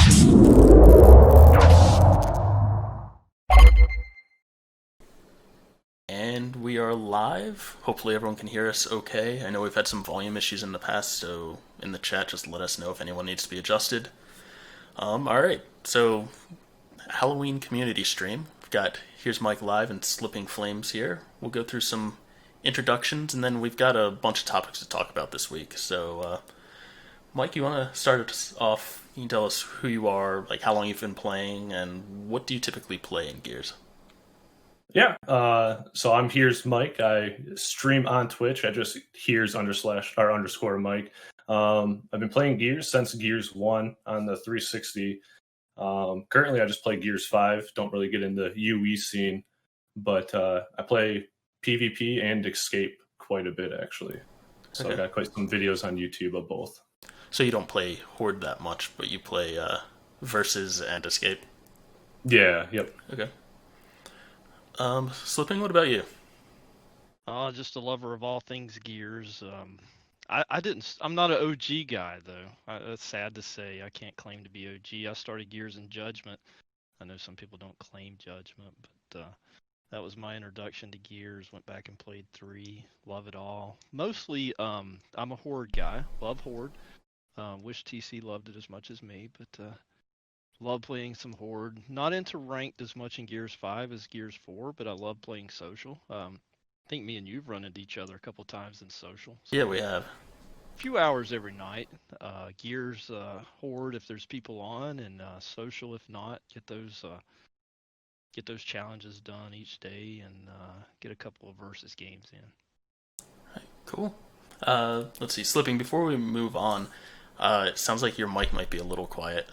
And we are live. Hopefully everyone can hear us okay. I know we've had some volume issues in the past, so in the chat just let us know if anyone needs to be adjusted. Alright, so Halloween community stream. We've got Here's Mike Live and Slipping Flames here. We'll go through some introductions and then we've got a bunch of topics to talk about this week. So, Mike, you want to start us off? You can tell us who you are, like how long you've been playing, and what do you typically play in Gears? Yeah, so I'm Here's Mike. I stream on Twitch. I just Here's _Mike. I've been playing Gears since Gears 1 on the 360. Currently, I just play Gears 5. Don't really get into UE scene, but I play PvP and Escape quite a bit, actually. So I got quite some videos on YouTube of both. So you don't play Horde that much, but you play Versus and Escape? Yeah, yep. Okay. Slipping, what about you? Just a lover of all things Gears. I'm not an OG guy though. It's sad to say I can't claim to be OG. I started Gears in Judgment. I know some people don't claim Judgment, but that was my introduction to Gears. Went back and played 3. Love it all. Mostly, I'm a Horde guy. Love Horde. Wish TC loved it as much as me, but love playing some Horde. Not into ranked as much in Gears 5 as Gears 4, but I love playing social. I think me and you've run into each other a couple times in social. So Yeah, we have. A few hours every night. Gears, Horde if there's people on, and social if not. Get those challenges done each day, and get a couple of versus games in. All right, cool. Let's see, Slipping, before we move on, it sounds like your mic might be a little quiet.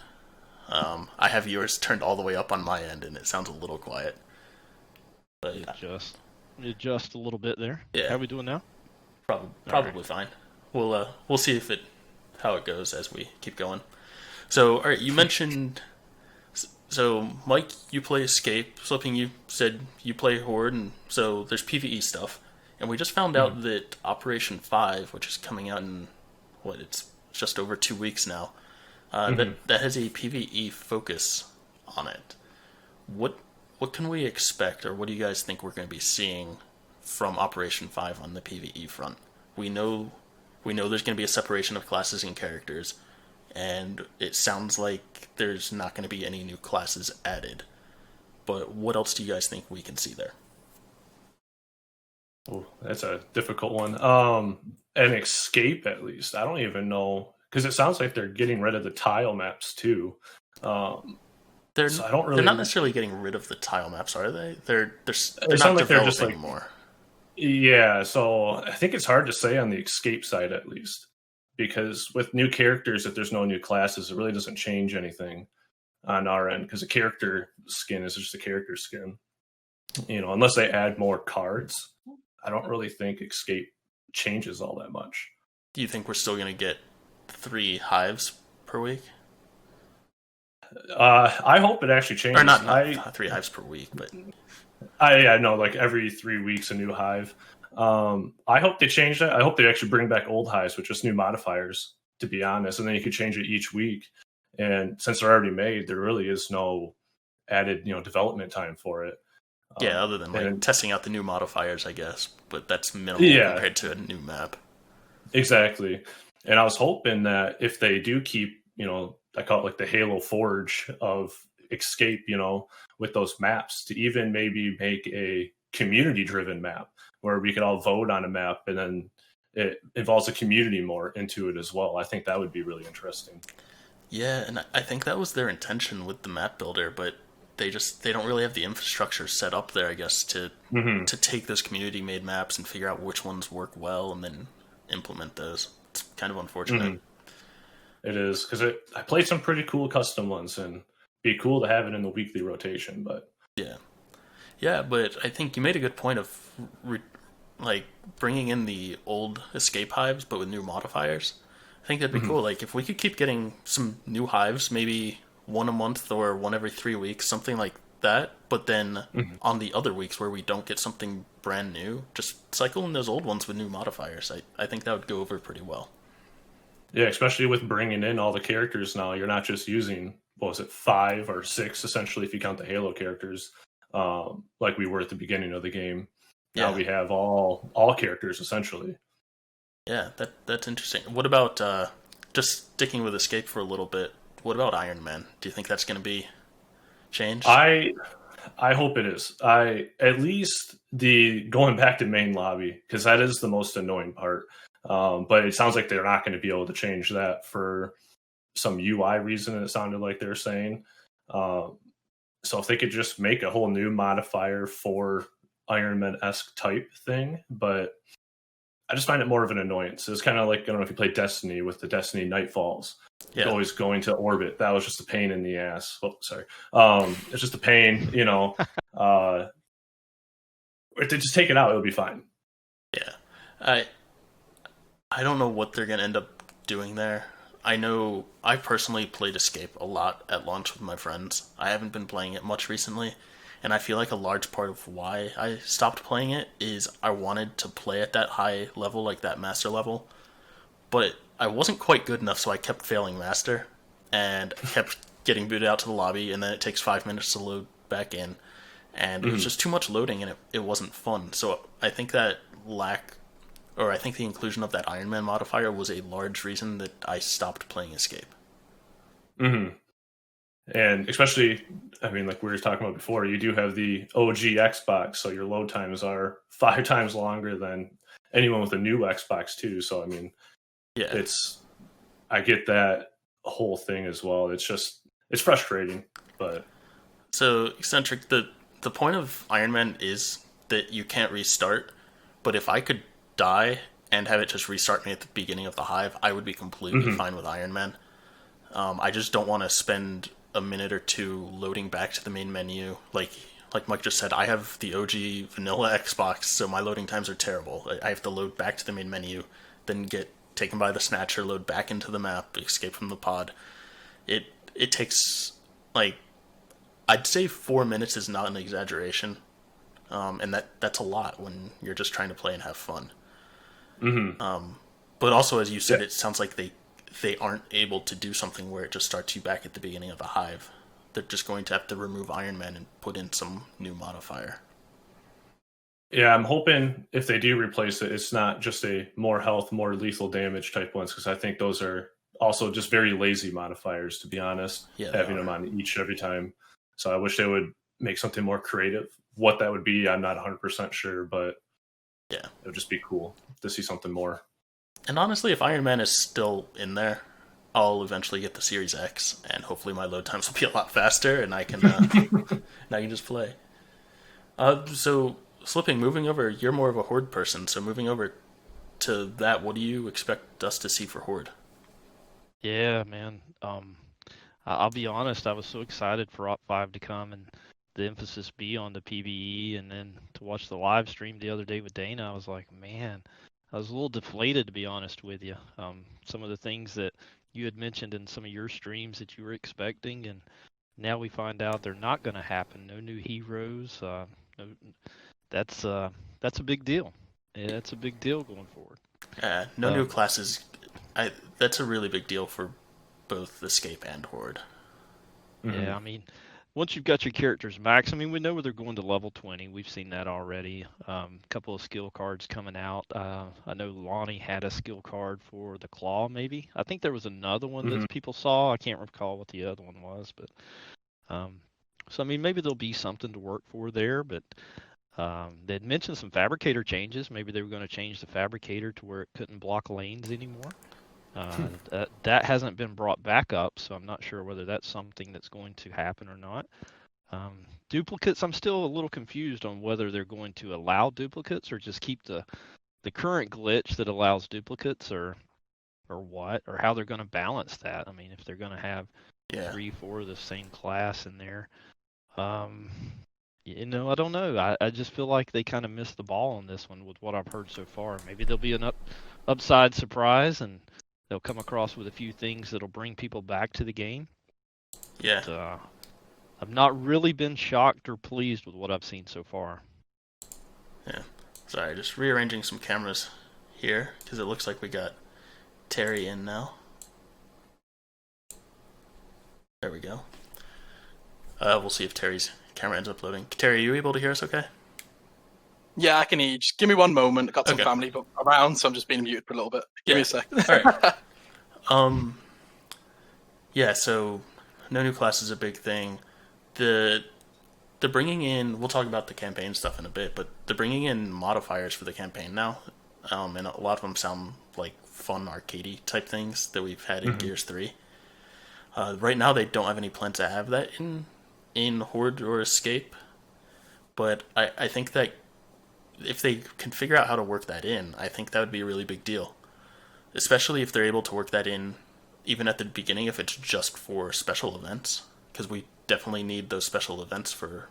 I have yours turned all the way up on my end, and it sounds a little quiet. But Adjust a little bit there. Yeah. How are we doing now? Probably right. Fine. We'll see how it goes as we keep going. So, all right, you mentioned. So, Mike, you play Escape. Slipping, you said you play Horde, and so there's PvE stuff. And we just found out that Operation 5, which is coming out in it's just over 2 weeks now. That has a PvE focus on it. What can we expect, or what do you guys think we're going to be seeing from Operation 5 on the PvE front? We know there's going to be a separation of classes and characters, and it sounds like there's not going to be any new classes added. But what else do you guys think we can see there? Oh, that's a difficult one. An Escape, at least. I don't even know. Because it sounds like they're getting rid of the tile maps too. They're not necessarily getting rid of the tile maps, are they? They're not developing more. Yeah, so I think it's hard to say on the Escape side at least, because with new characters, if there's no new classes, it really doesn't change anything on our end. Because a character skin is just a character skin, unless they add more cards. I don't really think Escape changes all that much. Do you think we're still going to get 3 hives per week? I hope it actually changes. Or not 3 hives per week, but I know, like every 3 weeks a new hive. I hope they change that. I hope they actually bring back old hives with just new modifiers, to be honest, and then you could change it each week. And since they're already made, there really is no added development time for it. Yeah, other than testing out the new modifiers, I guess, but that's minimal compared to a new map. Exactly. And I was hoping that if they do keep, I call it like the Halo Forge of Escape, with those maps, to even maybe make a community-driven map where we could all vote on a map and then it involves the community more into it as well. I think that would be really interesting. Yeah, and I think that was their intention with the map builder, but they don't really have the infrastructure set up there, I guess, to take those community-made maps and figure out which ones work well and then implement those. It's kind of unfortunate. It is, because I played some pretty cool custom ones, and it'd be cool to have it in the weekly rotation, but yeah, but I think you made a good point of bringing in the old Escape hives, but with new modifiers. I think that'd be cool. Like, if we could keep getting some new hives, maybe one a month or one every 3 weeks, something like that, but then on the other weeks where we don't get something brand new, just cycle in those old ones with new modifiers. I think that would go over pretty well. Yeah, especially with bringing in all the characters now, you're not just using what was it, 5 or 6 essentially if you count the Halo characters, like we were at the beginning of the game. Yeah. Now we have all characters essentially. Yeah, that's interesting. What about just sticking with Escape for a little bit? What about Iron Man? Do you think that's going to be changed? I hope it is. At least the going back to main lobby, because that is the most annoying part. But it sounds like they're not going to be able to change that for some UI reason. It sounded like they're saying. So if they could just make a whole new modifier for Iron Man-esque type thing, but I just find it more of an annoyance. It's kind of like, I don't know if you play Destiny with the Destiny Nightfalls. Yeah. Always going to orbit. That was just a pain in the ass. Oh, sorry. It's just a pain, you know. If they just take it out, it'll be fine. Yeah. I don't know what they're going to end up doing there. I know I personally played Escape a lot at launch with my friends. I haven't been playing it much recently, and I feel like a large part of why I stopped playing it is I wanted to play at that high level, like that master level, but I wasn't quite good enough, so I kept failing master, and kept getting booted out to the lobby, and then it takes 5 minutes to load back in, and it was just too much loading, and it wasn't fun. So I think that I think the inclusion of that Iron Man modifier was a large reason that I stopped playing Escape. And especially, I mean, like we were talking about before, you do have the OG Xbox, so your load times are 5 times longer than anyone with a new Xbox too. So I mean, yeah, I get that whole thing as well. It's frustrating, but so Eccentric, the point of Iron Man is that you can't restart, but if I could die and have it just restart me at the beginning of the hive, I would be completely fine with Iron Man. I just don't want to spend a minute or two loading back to the main menu. Like Mike just said, I have the OG vanilla Xbox, so my loading times are terrible. I have to load back to the main menu, then get taken by the Snatcher, load back into the map, escape from the pod. It takes, like, I'd say 4 minutes is not an exaggeration, and that's a lot when you're just trying to play and have fun. But also, as you said, it sounds like they aren't able to do something where it just starts you back at the beginning of the hive. They're just going to have to remove Iron Man and put in some new modifier. Yeah, I'm hoping if they do replace it, it's not just a more health, more lethal damage type ones, because I think those are also just very lazy modifiers, to be honest, having them on each every time. So I wish they would make something more creative. What that would be, I'm not 100% sure, but yeah, it would just be cool to see something more. And honestly, if Iron Man is still in there, I'll eventually get the Series X, and hopefully my load times will be a lot faster, and I can just play. So moving over, you're more of a Horde person, so moving over to that, what do you expect us to see for Horde? Yeah, man. I'll be honest, I was so excited for Op5 to come and the emphasis be on the PvE, and then to watch the live stream the other day with Dana, I was like, man, I was a little deflated, to be honest with you. Some of the things that you had mentioned in some of your streams that you were expecting, and now we find out they're not going to happen. No new heroes. That's a big deal. Yeah, that's a big deal going forward. No new classes. That's a really big deal for both Escape and Horde. Yeah, I mean, once you've got your characters max, I mean, we know where they're going to level 20. We've seen that already. A couple of skill cards coming out. I know Lonnie had a skill card for the Claw, maybe. I think there was another one that people saw. I can't recall what the other one was, but so I mean, maybe there'll be something to work for there. But they'd mentioned some Fabricator changes. Maybe they were going to change the Fabricator to where it couldn't block lanes anymore. That hasn't been brought back up, so I'm not sure whether that's something that's going to happen or not. Duplicates, I'm still a little confused on whether they're going to allow duplicates or just keep the current glitch that allows duplicates, or what, or how they're going to balance that. I mean, if they're going to have 3-4 of the same class in there, I don't know. I just feel like they kind of missed the ball on this one with what I've heard so far. Maybe there'll be an upside surprise, and they'll come across with a few things that'll bring people back to the game. Yeah. But, I've not really been shocked or pleased with what I've seen so far. Yeah. Sorry, just rearranging some cameras here, because it looks like we got Terry in now. There we go. We'll see if Terry's camera ends up loading. Terry, are you able to hear us okay? Yeah, I can hear you. Just give me one moment. I've got some Okay. family around, so I'm just being muted for a little bit. Give me a sec. All right. Yeah, so no new class is a big thing. The bringing in, we'll talk about the campaign stuff in a bit, but the bringing in modifiers for the campaign now, and a lot of them sound like fun arcadey type things that we've had in Gears 3. Right now they don't have any plan to have that in Horde or Escape, but I think that if they can figure out how to work that in, I think that would be a really big deal. Especially if they're able to work that in even at the beginning, if it's just for special events, because we definitely need those special events for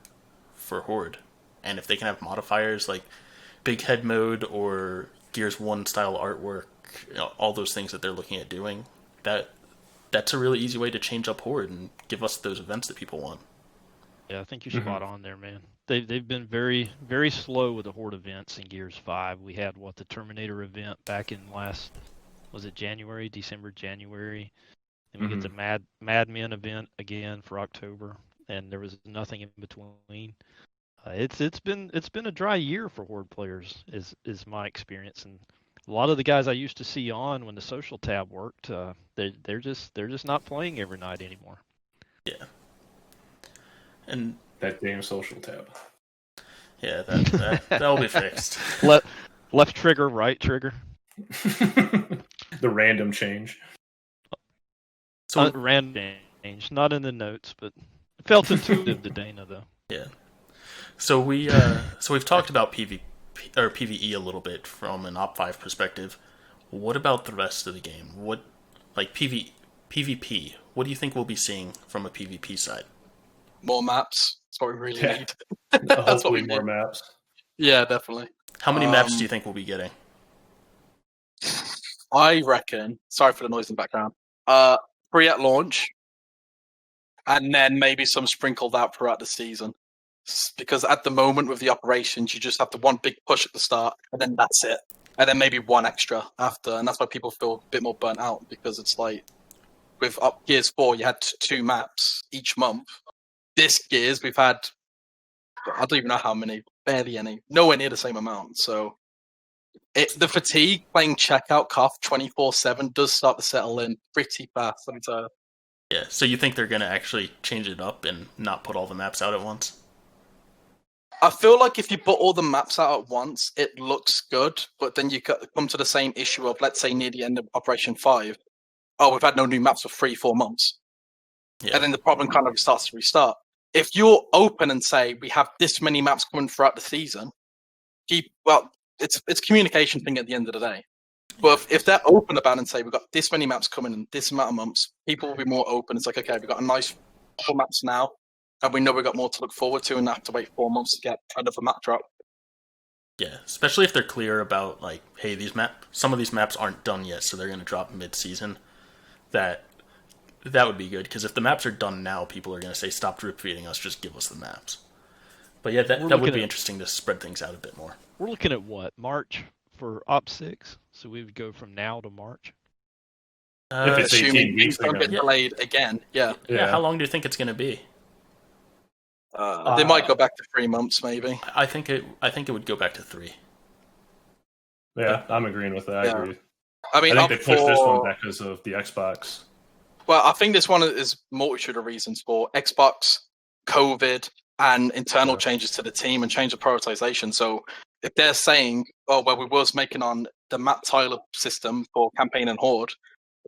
Horde. And if they can have modifiers like big head mode or Gears 1 style artwork, all those things that they're looking at doing, that's a really easy way to change up Horde and give us those events that people want. Yeah, I think you're spot on there, man. They've been very, very slow with the Horde events in Gears 5. We had the Terminator event back in December, January. Then we get the Mad Men event again for October, and there was nothing in between. It's been a dry year for Horde players, is my experience, and a lot of the guys I used to see on when the social tab worked, they're just not playing every night anymore. Yeah. And that damn social tab. Yeah, that'll be fixed. Left trigger, right trigger. The random change. So random change, not in the notes, but it felt intuitive to Dana though. Yeah. So we've talked about PvP or PvE a little bit from an Op5 perspective. What about the rest of the game? What PvP? What do you think we'll be seeing from a PvP side? More maps. That's what we really need. That's what we need. More maps. Yeah, definitely. How many maps do you think we'll be getting? I reckon. Sorry for the noise in the background. 3 at launch, and then maybe some sprinkled out throughout the season. Because at the moment with the operations, you just have the one big push at the start, and then that's it. And then maybe one extra after, and that's why people feel a bit more burnt out, because it's like with Gears 4, you had 2 maps each month. This Gears, we've had, I don't even know how many, barely any, nowhere near the same amount. So the fatigue playing checkout cuff 24/7 does start to settle in pretty fast. Yeah, so you think they're going to actually change it up and not put all the maps out at once? I feel like if you put all the maps out at once, it looks good, but then you come to the same issue of, let's say, near the end of Operation 5, we've had no new maps for 3-4 months. Yeah. And then the problem kind of starts to restart. If you're open and say, we have this many maps coming throughout the season, it's a communication thing at the end of the day. But if they're open about it and say, we've got this many maps coming in this amount of months, people will be more open. It's like, okay, we've got a nice 4 maps now, and we know we've got more to look forward to, and not have to wait 4 months to get another map drop. Yeah, especially if they're clear about, like, hey, some of these maps aren't done yet, so they're going to drop mid-season. That would be good, because if the maps are done now, people are going to say, stop drip feeding us, just give us the maps. But yeah, that would be interesting to spread things out a bit more. We're looking at what, March for Op6? So we would go from now to March? If it's 18 weeks, don't get delayed again. Yeah. How long do you think it's going to be? They might go back to 3 months, maybe. I think it would go back to 3. Yeah, I'm agreeing with that. I agree. I mean, I think they pushed this one back because of the Xbox. Well, I think this one is multitude of reasons for Xbox, COVID, and internal changes to the team and change of prioritization. So if they're saying, we was making on the map tile system for campaign and Horde,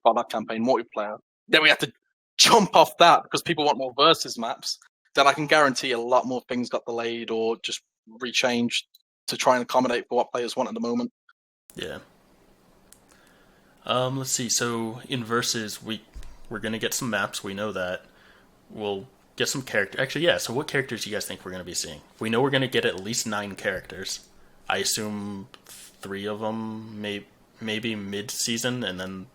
about that campaign multiplayer, then we have to jump off that because people want more versus maps, then I can guarantee a lot more things got delayed or just rechanged to try and accommodate for what players want at the moment. Yeah. Let's see. So in versus, we're gonna get some maps. We know that. We'll get some character. Actually, yeah. So what characters do you guys think we're gonna be seeing? We know we're gonna get at least 9 characters. I assume 3 of them maybe mid-season, and then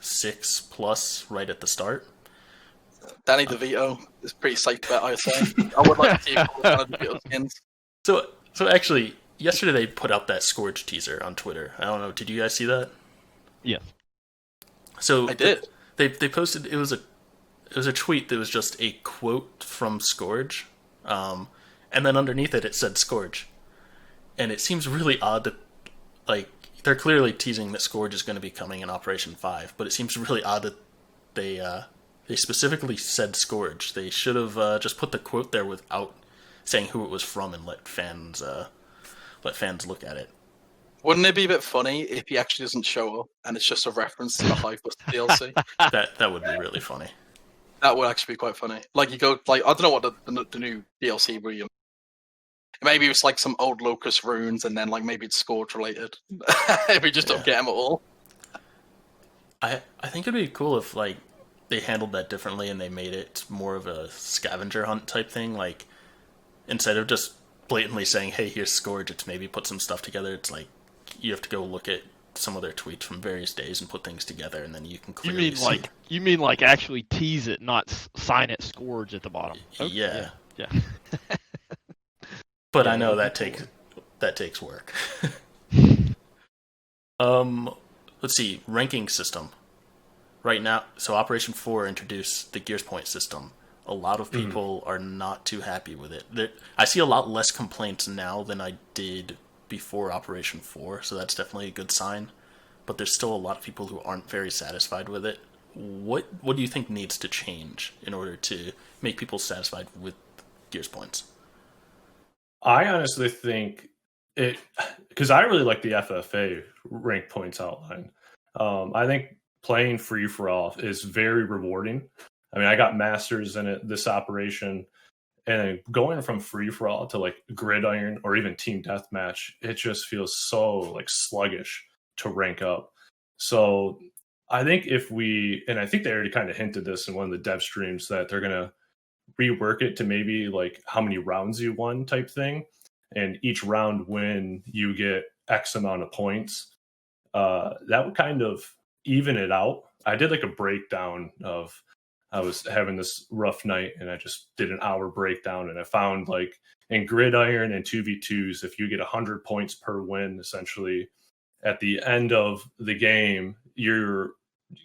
6 plus right at the start. Danny DeVito is a pretty safe bet, I say. I would like to see one of DeVito skins. So actually, yesterday they put out that Scourge teaser on Twitter. I don't know. Did you guys see that? Yeah. So I did. They posted. It was it was a tweet that was just a quote from Scourge, and then underneath it said Scourge, and it seems really odd that like they're clearly teasing that Scourge is going to be coming in Operation 5, but it seems really odd that they specifically said Scourge. They should have just put the quote there without saying who it was from and let fans look at it. Wouldn't it be a bit funny if he actually doesn't show up and it's just a reference to the Hive Bus DLC? That would be really funny. That would actually be quite funny. Like you go, like I don't know what the new DLC would be. Maybe it's like some old Locust runes, and then like maybe it's Scourge related. If we just don't get them at all. I think it'd be cool if like they handled that differently and they made it more of a scavenger hunt type thing. Like instead of just blatantly saying, "Hey, here's Scourge," it's maybe put some stuff together. It's like you have to go look at some of their tweets from various days and put things together, and then you can clearly see. You mean like actually tease it, not sign it Scourge at the bottom? Okay. Yeah. But I know that takes work. Let's see, ranking system. Right now, so Operation 4 introduced the Gears Point system. A lot of people are not too happy with it. I see a lot less complaints now than I did before Operation 4, so that's definitely a good sign. But there's still a lot of people who aren't very satisfied with it. What do you think needs to change in order to make people satisfied with Gears Points? I honestly think it, because I really like the FFA rank points outline. I think playing free for all is very rewarding. I mean, I got masters in it this operation, and going from free for all to like gridiron or even team deathmatch, it just feels so like sluggish to rank up. So I think and I think they already kind of hinted this in one of the dev streams, that they're gonna rework it to maybe like how many rounds you won type thing, and each round win you get X amount of points. That would kind of even it out. I did like a breakdown of, I was having this rough night and I just did an hour breakdown, and I found like in gridiron and 2v2s, if you get 100 points per win, essentially at the end of the game, your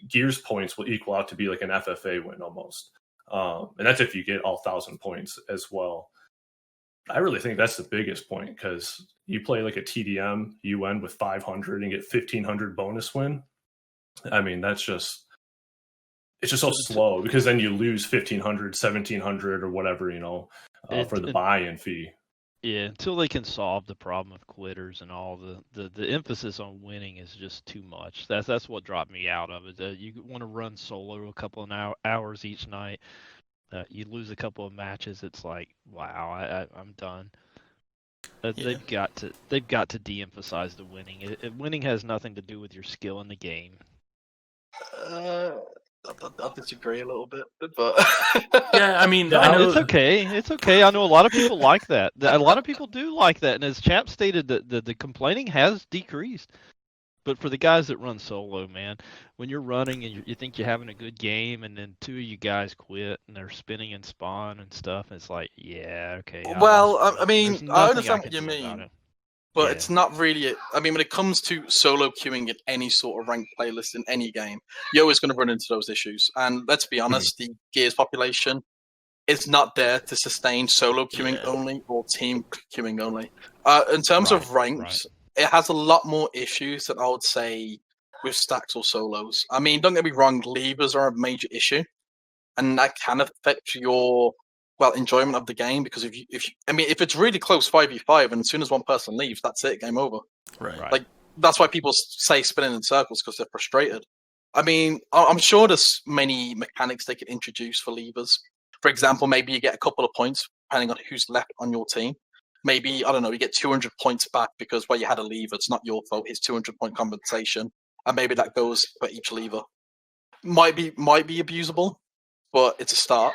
Gears points will equal out to be like an FFA win almost. And that's if you get all 1,000 points as well. I really think that's the biggest point, because you play like a TDM, you end with 500 and get 1,500 bonus win. I mean, it's just so slow, because then you lose 1,500, 1,700 or whatever, for the buy-in fee. Yeah, until they can solve the problem of quitters and all the emphasis on winning is just too much. That's what dropped me out of it. You want to run solo a couple of hours each night. You lose a couple of matches, it's like, wow, I'm done. They've got to de-emphasize the winning. Winning has nothing to do with your skill in the game. I disagree a little bit, but yeah, I mean, I know it's okay. It's okay. I know a lot of people like that. A lot of people do like that, and as Chaps stated, the complaining has decreased. But for the guys that run solo, man, when you're running and you think you're having a good game, and then two of you guys quit and they're spinning and spawn and stuff, it's like, yeah, okay. Well, I mean, I understand what you mean, but it's not really. I mean, when it comes to solo queuing in any sort of ranked playlist in any game, you're always going to run into those issues. And let's be honest, the Gears population is not there to sustain solo queuing only or team queuing only. In terms of ranks. It has a lot more issues than I would say with stacks or solos. I mean, don't get me wrong, levers are a major issue, and that can affect your enjoyment of the game, because if it's really close 5v5 and as soon as one person leaves, that's it, game over. Right. Like that's why people say spinning in circles, because they're frustrated. I mean, I'm sure there's many mechanics they could introduce for levers. For example, maybe you get a couple of points depending on who's left on your team. Maybe, I don't know, you get 200 points back because you had a lever. It's not your fault. It's 200-point compensation. And maybe that goes for each lever. Might be abusable, but it's a start.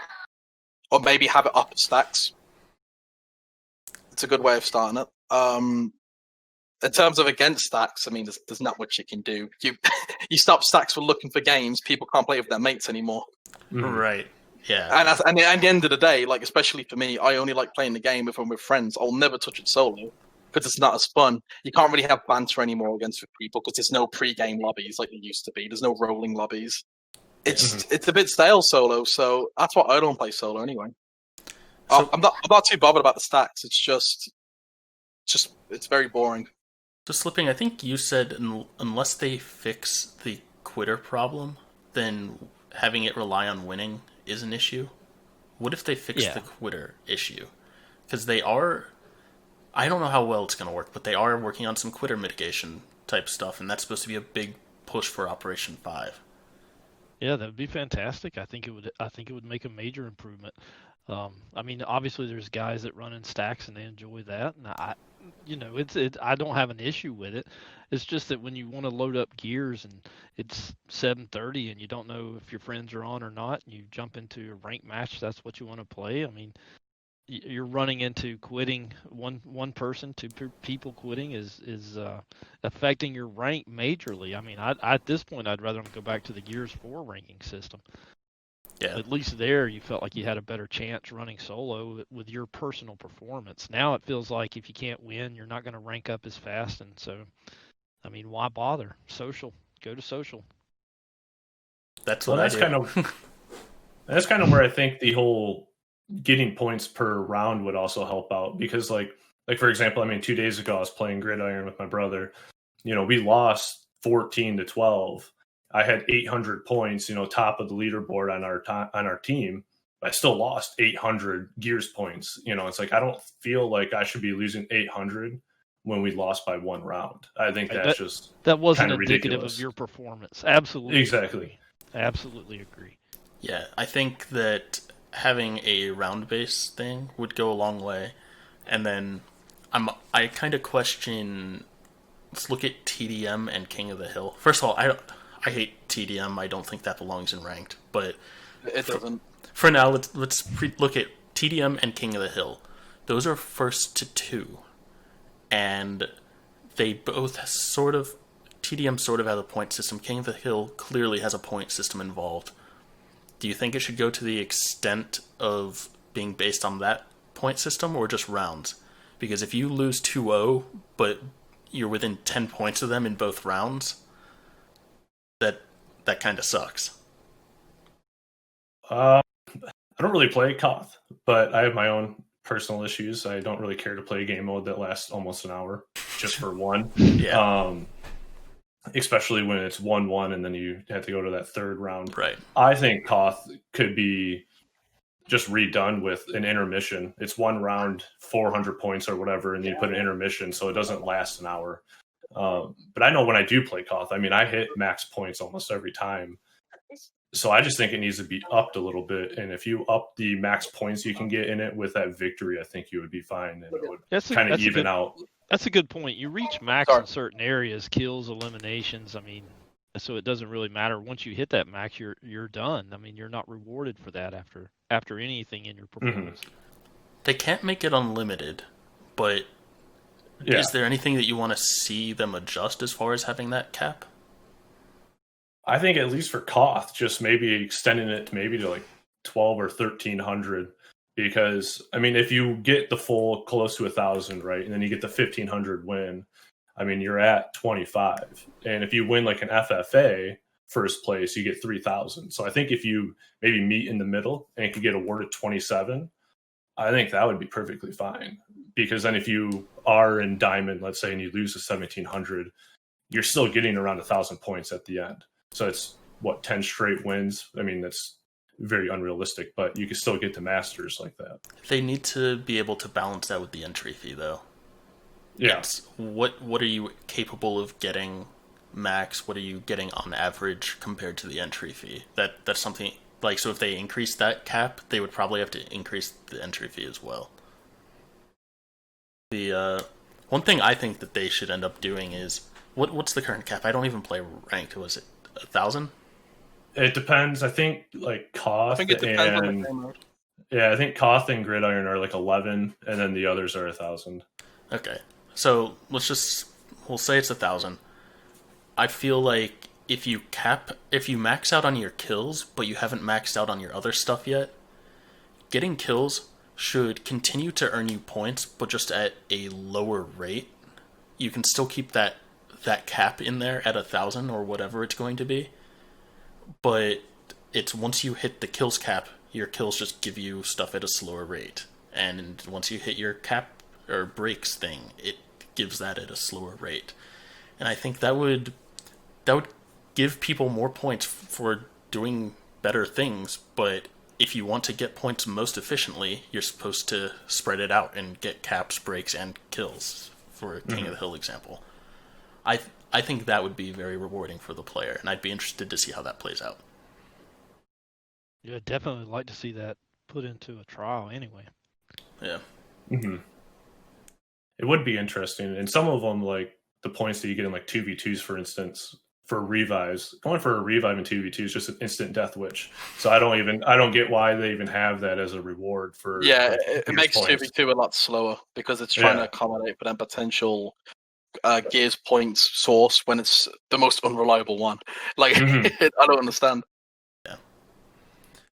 Or maybe have it up stacks. It's a good way of starting it. In terms of against stacks, I mean, there's not much you can do. You stop stacks for looking for games. People can't play with their mates anymore. Right. Yeah. And at the end of the day, like, especially for me, I only like playing the game if I'm with friends. I'll never touch it solo because it's not as fun. You can't really have banter anymore against people because there's no pre-game lobbies like there used to be. There's no rolling lobbies. it's a bit stale solo, so that's why I don't play solo anyway. So- I'm not too bothered about the stacks. It's very boring. So Slipping, I think you said unless they fix the quitter problem, then having it rely on winning is an issue. What if they fix the quitter issue? Because they are... I don't know how well it's going to work, but they are working on some quitter mitigation type stuff, and that's supposed to be a big push for Operation 5. Yeah, that would be fantastic. I think it would make a major improvement. I mean, obviously there's guys that run in stacks and they enjoy that, and I don't have an issue with it. It's just that when you want to load up gears and it's 7:30 and you don't know if your friends are on or not, and you jump into a ranked match, that's what you want to play. I mean, you're running into quitting. One person, two people quitting is affecting your rank majorly. I mean, at this point I'd rather them go back to the Gears 4 ranking system. Yeah. At least there you felt like you had a better chance running solo with your personal performance. Now it feels like if you can't win, you're not going to rank up as fast, and so, I mean, why bother? Social, go to social. That's what I do. That's kind of where I think the whole getting points per round would also help out, because like for example, I mean, 2 days ago I was playing Gridiron with my brother. We lost 14-12. I had 800 points, top of the leaderboard on our team. I still lost 800 Gears points. It's like I don't feel like I should be losing 800 when we lost by one round. I think that wasn't indicative ridiculous of your performance. Absolutely, exactly. Absolutely agree. Yeah, I think that having a round-based thing would go a long way. And then I kind of question... Let's look at TDM and King of the Hill. First of all, I hate TDM. I don't think that belongs in ranked. But it doesn't. For now, let's look at TDM and King of the Hill. Those are first to 2. And they both TDM sort of has a point system. King of the Hill clearly has a point system involved. Do you think it should go to the extent of being based on that point system or just rounds? Because if you lose 2-0, but you're within 10 points of them in both rounds, that kind of sucks. I don't really play Koth, but I have my own personal issues. I don't really care to play a game mode that lasts almost an hour just for one. Yeah. Especially when it's 1-1 and then you have to go to that third round. Right. I think Koth could be just redone with an intermission. It's one round, 400 points or whatever, and you put an intermission so it doesn't last an hour. But I know when I do play Koth, I mean, I hit max points almost every time. So I just think it needs to be upped a little bit. And if you up the max points you can get in it with that victory, I think you would be fine. And it would kind of even out. That's a good point. You reach max in certain areas, kills, eliminations. I mean, so it doesn't really matter. Once you hit that max, you're done. I mean, you're not rewarded for that after anything in your performance. Mm-hmm. They can't make it unlimited, but is there anything that you want to see them adjust as far as having that cap? I think at least for Koth, just maybe extending it to like 12 or 1300. Because, I mean, if you get the full close to 1,000, right, and then you get the 1,500 win, I mean, you're at 25. And if you win like an FFA first place, you get 3,000. So I think if you maybe meet in the middle and could get awarded 27, I think that would be perfectly fine. Because then if you are in Diamond, let's say, and you lose to 1,700, you're still getting around 1,000 points at the end. So it's, 10 straight wins? I mean, that's very unrealistic, but you can still get to Masters like that. They need to be able to balance that with the entry fee, though. Yeah. What are you capable of getting max? What are you getting on average compared to the entry fee? That's something like, so if they increase that cap, they would probably have to increase the entry fee as well. The one thing I think that they should end up doing is what's the current cap? I don't even play ranked. Was it 1,000? It depends. I think like Koth I think it depends on the game mode. Yeah, I think Koth and Gridiron are like 11, and then the others are 1,000. Okay, so we'll say it's 1,000. I feel like if you max out on your kills, but you haven't maxed out on your other stuff yet, getting kills should continue to earn you points, but just at a lower rate. You can still keep that cap in there at 1,000 or whatever it's going to be. But it's once you hit the kills cap, your kills just give you stuff at a slower rate. And once you hit your cap or breaks thing, it gives that at a slower rate. And I think that would give people more points for doing better things, but if you want to get points most efficiently, you're supposed to spread it out and get caps, breaks, and kills, for King of the Hill example. I think that would be very rewarding for the player, and I'd be interested to see how that plays out. Yeah, definitely like to see that put into a trial anyway. Yeah. Mm-hmm. It would be interesting. And some of them, like the points that you get in like 2v2s, for instance, for revives, going for a revive in 2v2 is just an instant death witch. So I don't get why they even have that as a reward for. Yeah, like, it makes points. 2v2 a lot slower because it's trying to accommodate for them potential Gears points source when it's the most unreliable one. Like, I don't understand. Yeah.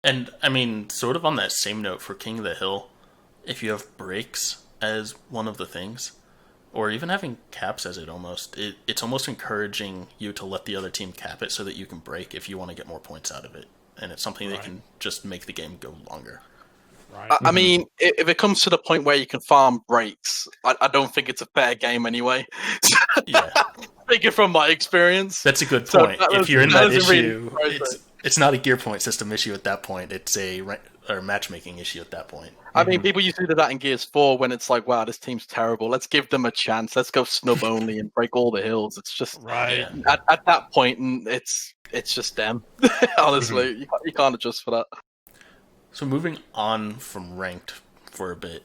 And, I mean, sort of on that same note for King of the Hill, if you have breaks as one of the things, or even having caps as it's almost encouraging you to let the other team cap it so that you can break if you want to get more points out of it. And it's something that can just make the game go longer. Right. I mean, if it comes to the point where you can farm breaks, I don't think it's a fair game anyway. Yeah. Speaking from my experience. That's a good point. If you're in that issue, really it's not a gear point system issue at that point. It's a matchmaking issue at that point. I mean, people used to do that in Gears 4 when it's like, wow, this team's terrible. Let's give them a chance. Let's go snub only and break all the hills. It's just at that point, and it's just them. Honestly, you can't adjust for that. So moving on from ranked for a bit,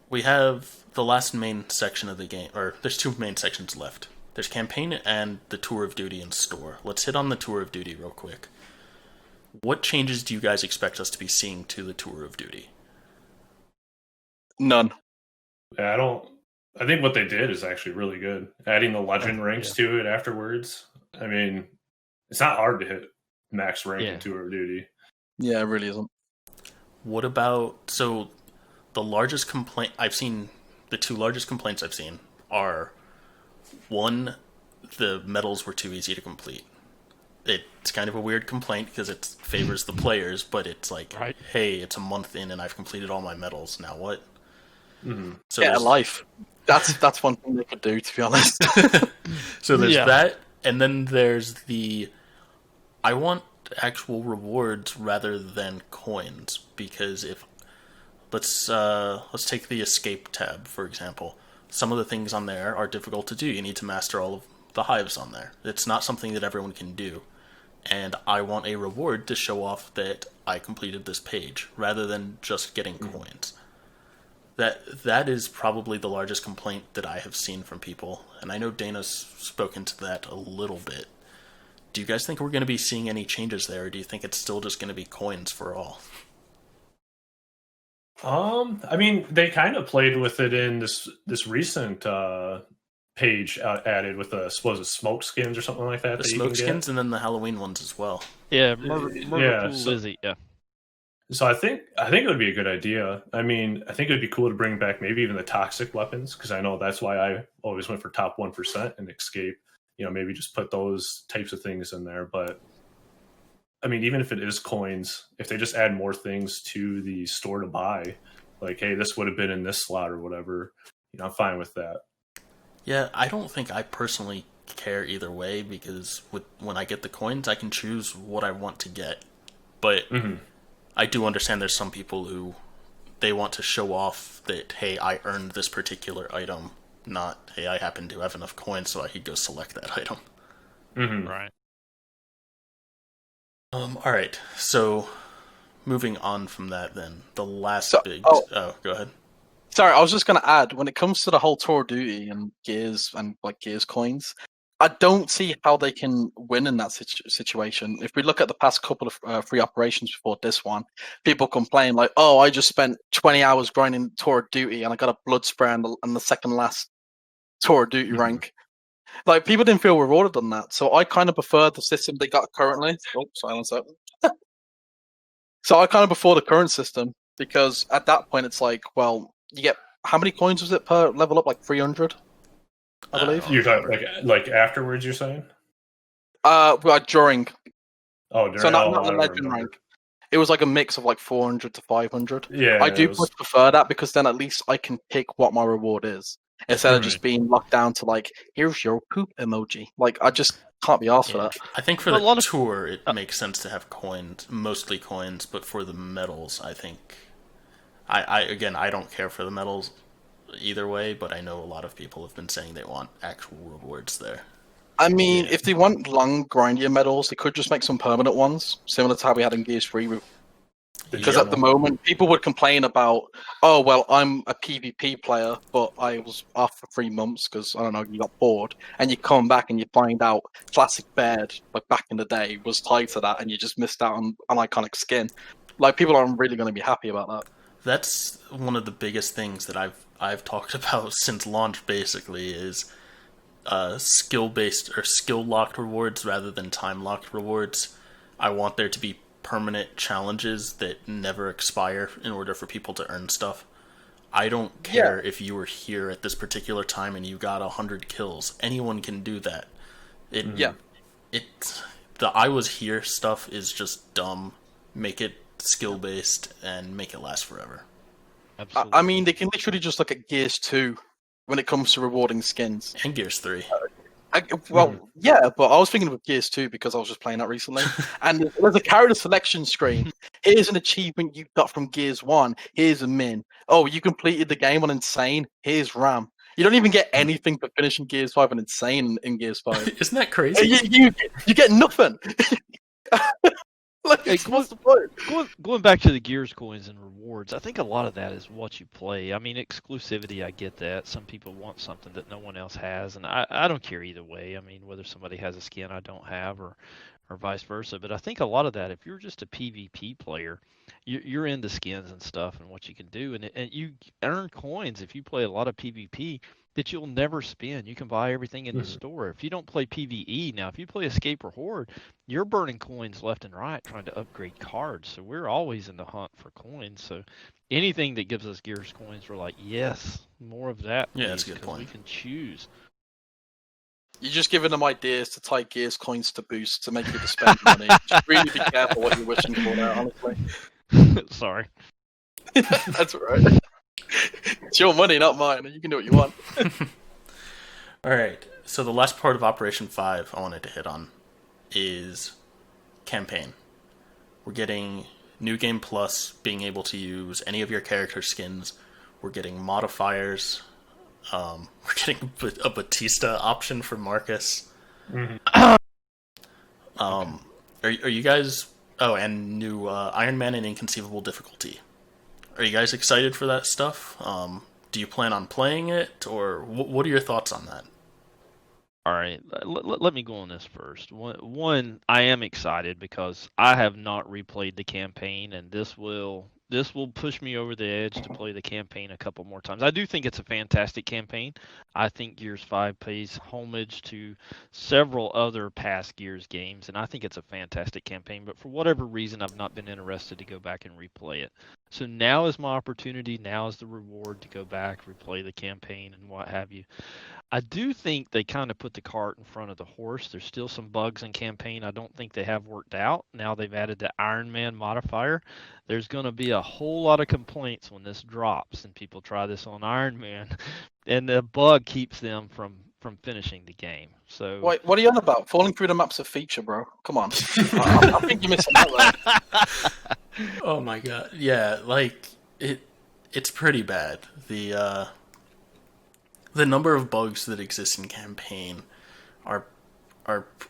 we have the last main section of the game, or there's two main sections left. There's campaign and the Tour of Duty and store. Let's hit on the Tour of Duty real quick. What changes do you guys expect us to be seeing to the Tour of Duty? None. Yeah, I think what they did is actually really good. Adding the legend ranks to it afterwards. I mean, it's not hard to hit max rank in Tour of Duty. Yeah, it really isn't. What about, so the largest complaint I've seen, the two largest complaints I've seen are, one, the medals were too easy to complete. It's kind of a weird complaint because it favors the players, but it's like, hey, it's a month in and I've completed all my medals. Now what? So get a life. That's one thing they could do, to be honest. So there's that, and then there's I want actual rewards rather than coins, because if let's take the escape tab for example. Some of the things on there are difficult to do. You need to master all of the hives on there. It's not something that everyone can do, and I want a reward to show off that I completed this page rather than just getting coins. That is probably the largest complaint that I have seen from people, and I know Dana's spoken to that a little bit. Do you guys think we're going to be seeing any changes there, or do you think it's still just going to be coins for all? I mean, they kind of played with it in this recent page added with the supposed smoke skins or something like that. The smoke skins and then the Halloween ones as well. Yeah, Lizzie. Yeah. So I think it would be a good idea. I mean, I think it would be cool to bring back maybe even the toxic weapons, because I know that's why I always went for top 1% and escape. You know, maybe just put those types of things in there. But I mean, even if it is coins, if they just add more things to the store to buy, like, hey, this would have been in this slot or whatever, you know, I'm fine with that. Yeah, I don't think I personally care either way, because when I get the coins, I can choose what I want to get. But I do understand there's some people who they want to show off that, hey, I earned this particular item, not, hey, I happen to have enough coins so I could go select that item. Right. Alright, so moving on from that then, the last go ahead. Sorry, I was just going to add, when it comes to the whole Tour of Duty and Gears and like Gears coins, I don't see how they can win in that situation. If we look at the past couple of free operations before this one, people complain like, oh, I just spent 20 hours grinding Tour of Duty and I got a blood spray on the second last Tour of Duty rank. Like, people didn't feel rewarded on that. So I kind of prefer the system they got currently. Oh, silence out. So I kind of prefer the current system, because at that point it's like, well, you get, how many coins was it per level up? Like 300, I believe. You're talking like afterwards, you're saying? Well, during. Oh, So not I the don't legend remember. rank. It was like a mix of like 400 to 500. Yeah, I do it was. much prefer that because then at least I can pick what my reward is instead of just being locked down to like, here's your poop emoji. Like I just can't be asked for Yeah, that. I think for But a the lot of- tour, it makes sense to have coins, mostly coins. But for the medals, I think I don't care for the medals either way. But I know a lot of people have been saying they want actual rewards there. I mean, Yeah. if they want long, grindier medals, they could just make some permanent ones, similar to how we had in Gears 3. Because at the moment, people would complain about, oh, well, I'm a PvP player, but I was off for 3 months because, I don't know, you got bored. And you come back and you find out Classic Baird, like back in the day, was tied to that and you just missed out on an iconic skin. Like, people aren't really going to be happy about that. That's one of the biggest things that I've talked about since launch. Basically, is skill based or skill locked rewards rather than time locked rewards. I want there to be permanent challenges that never expire in order for people to earn stuff. I don't care if you were here at this particular time and you got 100 kills. Anyone can do that. The I was here stuff is just dumb. Make it skill based and make it last forever. Absolutely. I mean, they can literally just look at Gears 2 when it comes to rewarding skins. And Gears 3. Yeah, but I was thinking of Gears 2 because I was just playing that recently. And there's a character selection screen. Here's an achievement you got from Gears 1. Here's a min. Oh, you completed the game on Insane. Here's RAM. You don't even get anything for finishing Gears 5 on Insane in Gears 5. Isn't that crazy? You get nothing. Like, Hey, what's the point? Going back to the Gears coins and rewards, I think a lot of that is what you play. I mean, exclusivity, I get that. Some people want something that no one else has, and I don't care either way. I mean, whether somebody has a skin I don't have or vice versa. But I think a lot of that, if you're just a PvP player, you're into skins and stuff and what you can do, and you earn coins if you play a lot of PvP that you'll never spend. You can buy everything in the store. If you don't play PvE, now if you play Escape or Horde, you're burning coins left and right trying to upgrade cards. So we're always in the hunt for coins. So anything that gives us Gears coins, we're like, yes, more of that. Yeah, that's a please, good 'cause point. We can choose. You're just giving them ideas to tie Gears coins to boost to make you to spend money. Just really be careful what you're wishing for there, honestly. Sorry. That's all right. It's your money, not mine. You can do what you want. Alright, so the last part of Operation 5 I wanted to hit on is campaign. We're getting New Game Plus, being able to use any of your character skins. We're getting modifiers. We're getting a Batista option for Marcus. Are you guys... Oh, and new Iron Man and Inconceivable Difficulty. Are you guys excited for that stuff? Do you plan on playing it, or what are your thoughts on that? All right, let me go on this first. One, I am excited because I have not replayed the campaign, and this will push me over the edge to play the campaign a couple more times. I do think it's a fantastic campaign. I think Gears 5 pays homage to several other past Gears games, and I think it's a fantastic campaign. But for whatever reason, I've not been interested to go back and replay it. So now is my opportunity. Now is the reward to go back, replay the campaign, and what have you. I do think they kind of put the cart in front of the horse. There's still some bugs in campaign I don't think they have worked out. Now they've added the Iron Man modifier. There's going to be a whole lot of complaints when this drops and people try this on Iron Man, and the bug keeps them from finishing the game. So Wait, what are you on about? Falling through the map's a feature, bro. Come on. I think you're missing out there. Oh my god. Yeah, like it's pretty bad. The number of bugs that exist in campaign are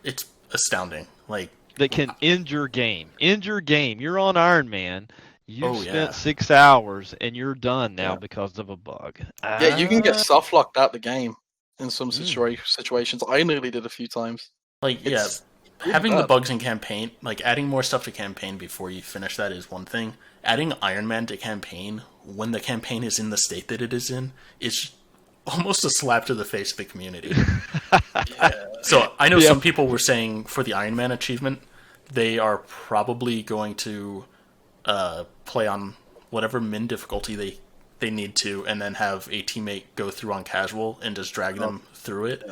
it's astounding. Like that can end your game. End your game. You're on Iron Man. You spent yeah. 6 hours and you're done now because of a bug. Yeah, you can get soft locked out the game in some situations. I nearly did a few times. Like It's having bad. the bugs in campaign, like adding more stuff to campaign before you finish that is one thing. Adding Iron Man to campaign when the campaign is in the state that it is in is almost a slap to the face of the community. So I know some people were saying for the Iron Man achievement, they are probably going to play on whatever min difficulty they need to, and then have a teammate go through on casual and just drag them through it.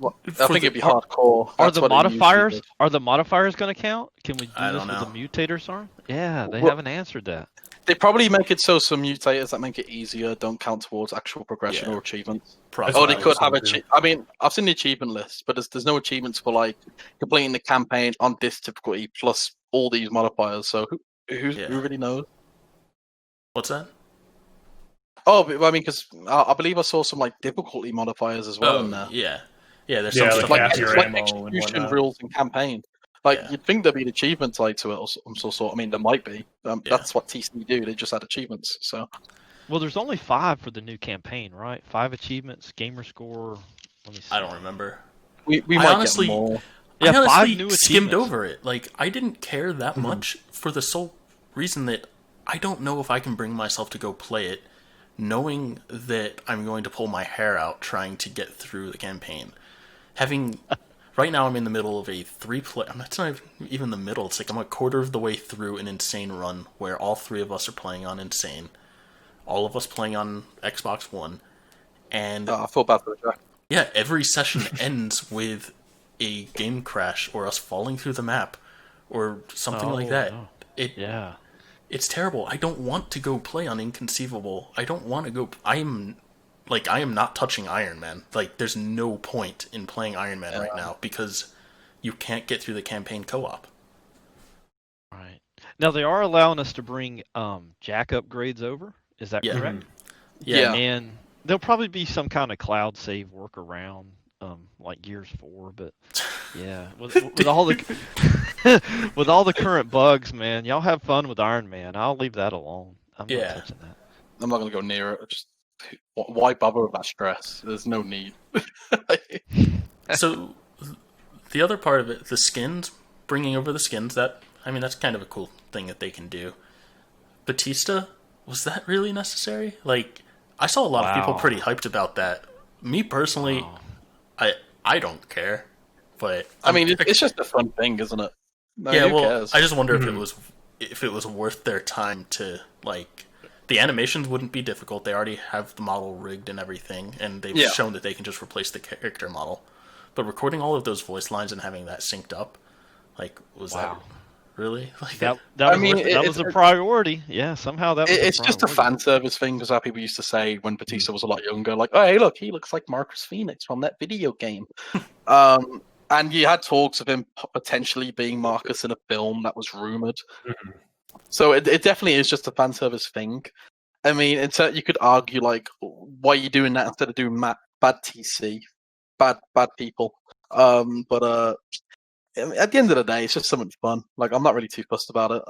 I think it'd be hardcore. Are That's the what it usually modifiers is. going to count? Can we do I this don't with know. the mutators arm? Yeah, they Well- haven't answered that. They probably make it so some mutators that make it easier don't count towards actual progression Yeah. or achievements. Probably. That's Oh, what they I could was have thinking. I mean, I've seen the achievement list, but there's no achievements for like completing the campaign on this difficulty plus all these modifiers. So who really knows? What's that? Oh, but, I mean, because I believe I saw some like difficulty modifiers as well in there. Yeah. Yeah, there's Yeah, some like stuff half like your that. like ammo and execution whatnot. rules in campaign. Like Yeah. you'd think there'd be an achievement tied to it or some sort. I mean, there might be. That's what TC do. They just add achievements. So Well, there's only 5 for the new campaign, right? 5 achievements, gamer score. Let me see. I don't remember. we I might honestly- get more. Yeah, I 5 honestly new skimmed achievements. over it. Like, I didn't care that much for the sole reason that I don't know if I can bring myself to go play it, knowing that I'm going to pull my hair out trying to get through the campaign. Right now I'm in the middle of a 3-play... It's not even the middle. It's like I'm a quarter of the way through an Insane run where all 3 of us are playing on Insane. All of us playing on Xbox One. And I feel bad for the Jack. yeah, every session ends with a game crash or us falling through the map or something like that. No. Yeah. It's terrible. I don't want to go play on Inconceivable. I don't want to go... I am not touching Iron Man. Like, there's no point in playing Iron Man right now because you can't get through the campaign co-op. Right. Now, they are allowing us to bring jack upgrades over. Is that Yeah. correct? Yeah. And there'll probably be some kind of cloud save workaround, like Gears 4. But yeah, with all the with all the current bugs, man, y'all have fun with Iron Man. I'll leave that alone. I'm not touching that. I'm not gonna go near it. Just why bother with that stress? There's no need. So, the other part of it, the skins, bringing over the skins, that's kind of a cool thing that they can do. Batista, was that really necessary? Like, I saw a lot of people pretty hyped about that. Me personally, I don't care. But I mean, it's just a fun thing, isn't it? No, yeah, who well, cares? I just wonder if it was worth their time to, like, the animations wouldn't be difficult. They already have the model rigged and everything, and they've shown that they can just replace the character model. But recording all of those voice lines and having that synced up, like, was that really? Like, That was a priority. Yeah, somehow that was It's just a fan service thing, because how people used to say when Batista was a lot younger, like, oh, hey, look, he looks like Marcus Phoenix from that video game. And you had talks of him potentially being Marcus in a film that was rumored. Mm-hmm. So it definitely is just a fan service thing. I mean, you could argue, like, why are you doing that instead of doing bad TC, bad people? But at the end of the day, it's just something fun. Like, I'm not really too fussed about it.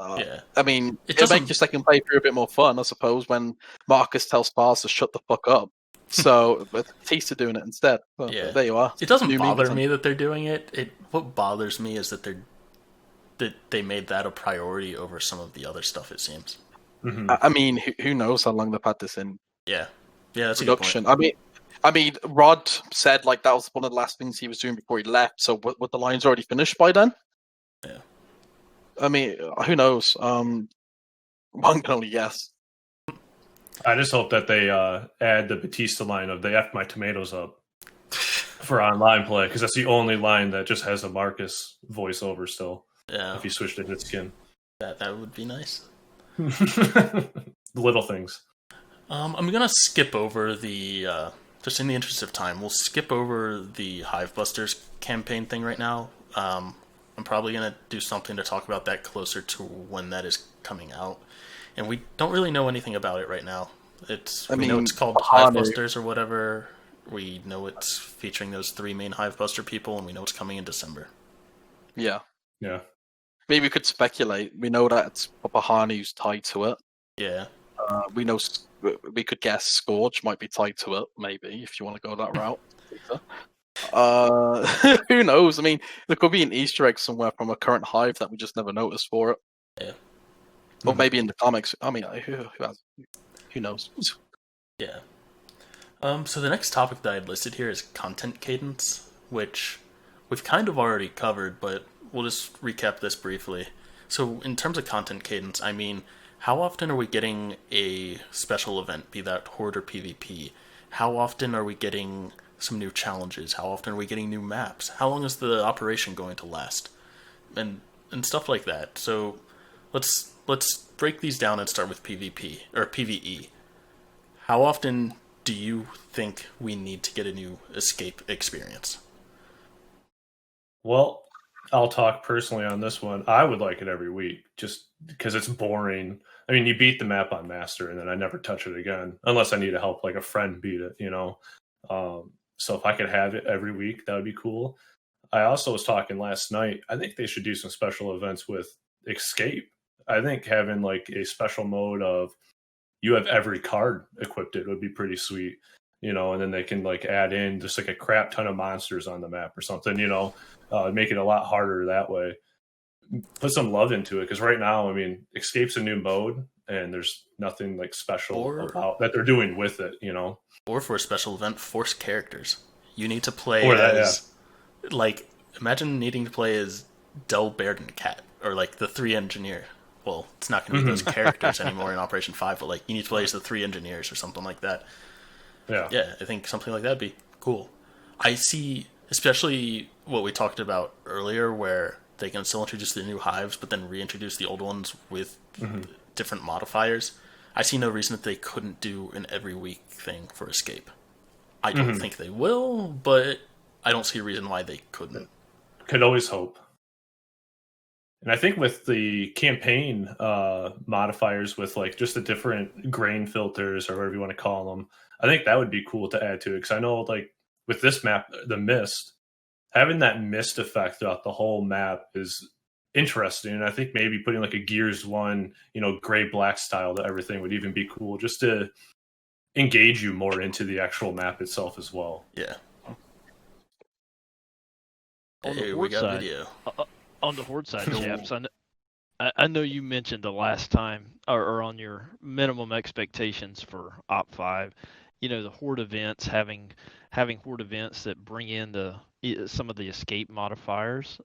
I mean, it'll make your second playthrough a bit more fun, I suppose, when Marcus tells Spars to shut the fuck up. So, but Batista doing it instead. Well, there you are. It doesn't bother me that they're doing it. What bothers me is that they made that a priority over some of the other stuff, it seems. Mm-hmm. I mean, who knows how long they've had this in that's production. A good point. I mean, Rod said, like, that was one of the last things he was doing before he left. So, were the lines already finished by then? Yeah. I mean, who knows? One can only guess. I just hope that they add the Batista line of "they F my tomatoes up" for online play, because that's the only line that just has a Marcus voiceover still. Yeah. If you switched it to skin, that would be nice. Little things. I'm gonna skip over the just in the interest of time. We'll skip over the Hivebusters campaign thing right now. I'm probably gonna do something to talk about that closer to when that is coming out. And we don't really know anything about it right now. We know it's called Hivebusters or whatever. We know it's featuring those 3 main Hivebuster people, and we know it's coming in December. Yeah. Yeah. Maybe we could speculate. We know that it's Bahani who's tied to it. Yeah. We know we could guess Scourge might be tied to it, maybe, if you want to go that route. Who knows? I mean, there could be an Easter egg somewhere from a current Hive that we just never noticed for it. Yeah. Or maybe in the comics. I mean, who knows? Yeah. So the next topic that I had listed here is content cadence, which we've kind of already covered, but we'll just recap this briefly. So in terms of content cadence, I mean, how often are we getting a special event, be that Horde or PvP? How often are we getting some new challenges? How often are we getting new maps? How long is the operation going to last? And stuff like that. So let's break these down and start with PvP or PvE. How often do you think we need to get a new escape experience? Well, I'll talk personally on this one. I would like it every week just because it's boring. I mean, you beat the map on Master and then I never touch it again unless I need to help like a friend beat it, you know? So if I could have it every week, that would be cool. I also was talking last night. I think they should do some special events with Escape. I think having like a special mode of you have every card equipped it would be pretty sweet, you know, and then they can like add in just like a crap ton of monsters on the map or something, you know, make it a lot harder that way. Put some love into it because right now, I mean, Escape's a new mode and there's nothing like special about that they're doing with it, you know. Or for a special event, force characters. You need to play Or that, as like imagine needing to play as Del Bairden Cat or like the three engineer. Well, it's not going to be those characters anymore in Operation 5, but like you need to play as the three engineers or something like that. Yeah, I think something like that would be cool. I see, especially what we talked about earlier, where they can still introduce the new hives, but then reintroduce the old ones with different modifiers. I see no reason that they couldn't do an every week thing for Escape. I don't think they will, but I don't see a reason why they couldn't. Could always hope. And I think with the campaign modifiers with like just the different grain filters or whatever you want to call them, I think that would be cool to add to it. Because I know like with this map, the mist, having that mist effect throughout the whole map is interesting. And I think maybe putting like a Gears 1, you know, gray-black style to everything would even be cool just to engage you more into the actual map itself as well. Yeah. On the Hey, we Horde got side, video. on the Horde side, Chaps, I know you mentioned the last time, or on your minimum expectations for Op5, you know, the Horde events, having Horde events that bring in some of the escape modifiers,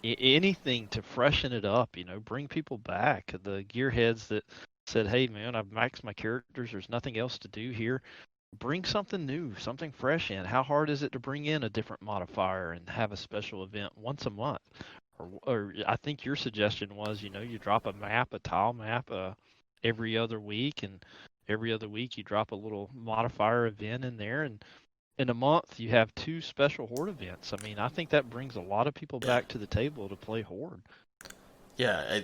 anything to freshen it up, you know, bring people back. The gearheads that said, hey, man, I've maxed my characters, there's nothing else to do here. Bring something new, something fresh in. How hard is it to bring in a different modifier and have a special event once a month? Or I think your suggestion was, you know, you drop a map, a tile map, every other week, and every other week you drop a little modifier event in there, and in a month you have 2 special Horde events. I mean, I think that brings a lot of people back to the table to play Horde. Yeah,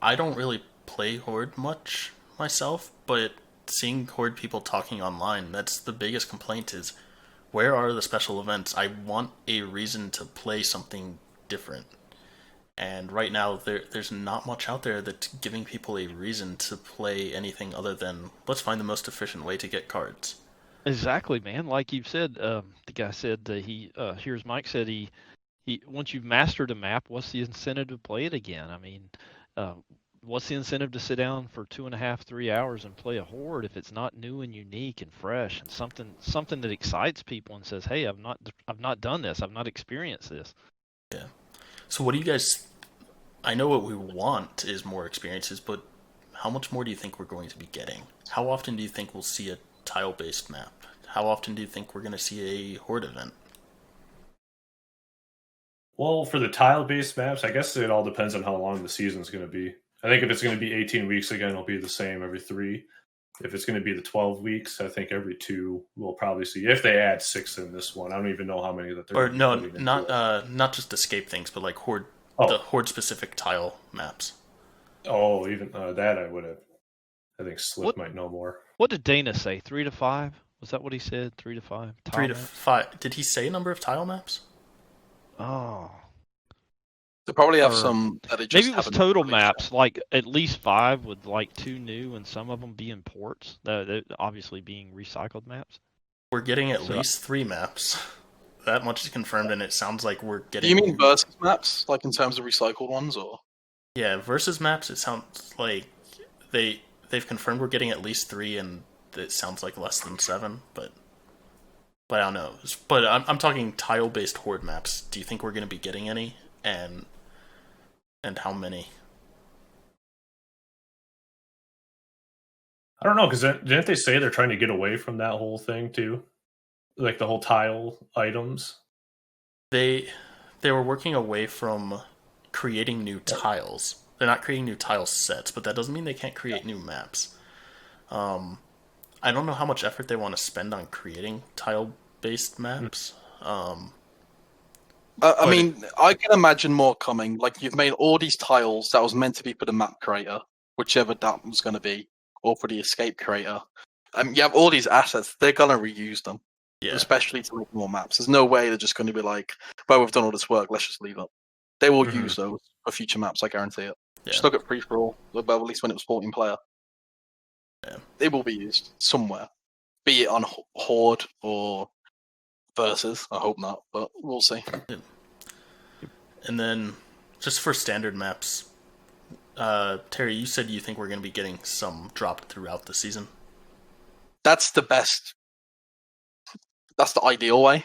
I don't really play Horde much myself, but seeing Horde people talking online, that's the biggest complaint is, where are the special events? I want a reason to play something different. And right now, there's not much out there that's giving people a reason to play anything other than, let's find the most efficient way to get cards. Exactly, man. Like you said, the guy said here's Mike said he once you've mastered a map, what's the incentive to play it again? I mean, what's the incentive to sit down for 2.5, 3 hours and play a Horde if it's not new and unique and fresh and something that excites people and says, hey, I've not done this, I've not experienced this. Yeah. So what do you guys? I know what we want is more experiences, but how much more do you think we're going to be getting? How often do you think we'll see a tile-based map? How often do you think we're going to see a Horde event? Well, for the tile-based maps, I guess it all depends on how long the season's going to be. I think if it's going to be 18 weeks again, it'll be the same every 3. If it's going to be the 12 weeks, I think every 2 we'll probably see. If they add 6 in this one, I don't even know how many that they're. Or no, not just escape things, but like Horde, the Horde specific tile maps. Oh, even that I would have. I think Slip might know more. What did Dana say? 3 to 5? Was that what he said? 3 to 5. 3 to 5. Did he say a number of tile maps? Oh. They probably have some that it just maybe it was haven't total released maps, yet. like at least 5 with like 2 new and some of them being ports, obviously being recycled maps. We're getting at least 3 maps. That much is confirmed, and it sounds like we're getting. Do you mean versus maps, like in terms of recycled ones, or? Yeah, versus maps. It sounds like they've confirmed we're getting at least 3, and it sounds like less than 7. But I don't know. But I'm talking tile-based Horde maps. Do you think we're going to be getting any, and how many? I don't know, because didn't they say they're trying to get away from that whole thing too? like the whole tile items. They were working away from creating new tiles. They're not creating new tile sets, but that doesn't mean they can't create new maps. I don't know how much effort they want to spend on creating tile-based maps. I mean, I can imagine more coming. Like, you've made all these tiles that was meant to be for the map creator, whichever that was going to be, or for the escape creator. You have all these assets. They're going to reuse them, Yeah. especially to make more maps. There's no way they're just going to be like, well, we've done all this work. Let's just leave it. They will use those for future maps. I guarantee it. Yeah. Just look at free-for-all, well, at least when it was 14 player. Yeah. They will be used somewhere, be it on Horde or Versus. I hope not, but we'll see. And then, just for standard maps, Terry, you said you think we're going to be getting some dropped throughout the season. That's the best. That's the ideal way.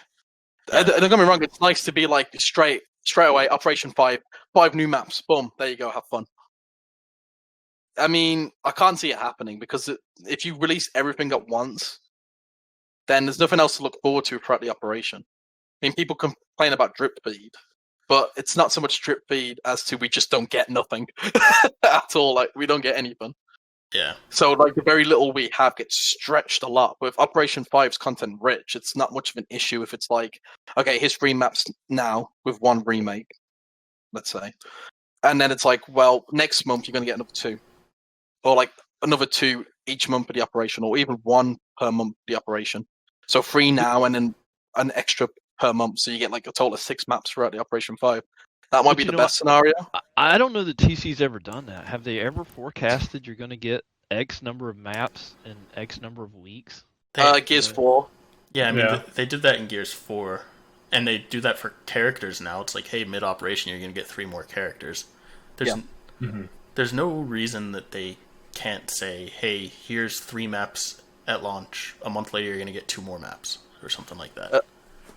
Yeah. Don't get me wrong. It's nice to be like straight away. Operation 5, 5 new maps. Boom. There you go. Have fun. I mean, I can't see it happening because if you release everything at once, then there's nothing else to look forward to throughout the operation. I mean, people complain about drip feed, but it's not so much drip feed as to we just don't get nothing at all. Like, we don't get anything. Yeah. So, like, the very little we have gets stretched a lot. With Operation 5's content rich, it's not much of an issue if it's like, okay, here's 3 maps now with 1 remake, let's say. And then it's like, well, next month you're going to get another 2. Or, like, another 2 each month for the operation, or even 1 per month for the operation. So 3 now and then an extra per month. So you get, like, a total of 6 maps throughout the Operation 5. That might be the best scenario. I don't know that TC's ever done that. Have they ever forecasted you're going to get X number of maps in X number of weeks? Gears 4. Yeah, I mean, they did that in Gears 4. And they do that for characters now. It's like, hey, mid-operation, you're going to get 3 more characters. There's no reason that they can't say, hey, here's 3 maps at launch. A month later, you're going to get 2 more maps. Or something like that.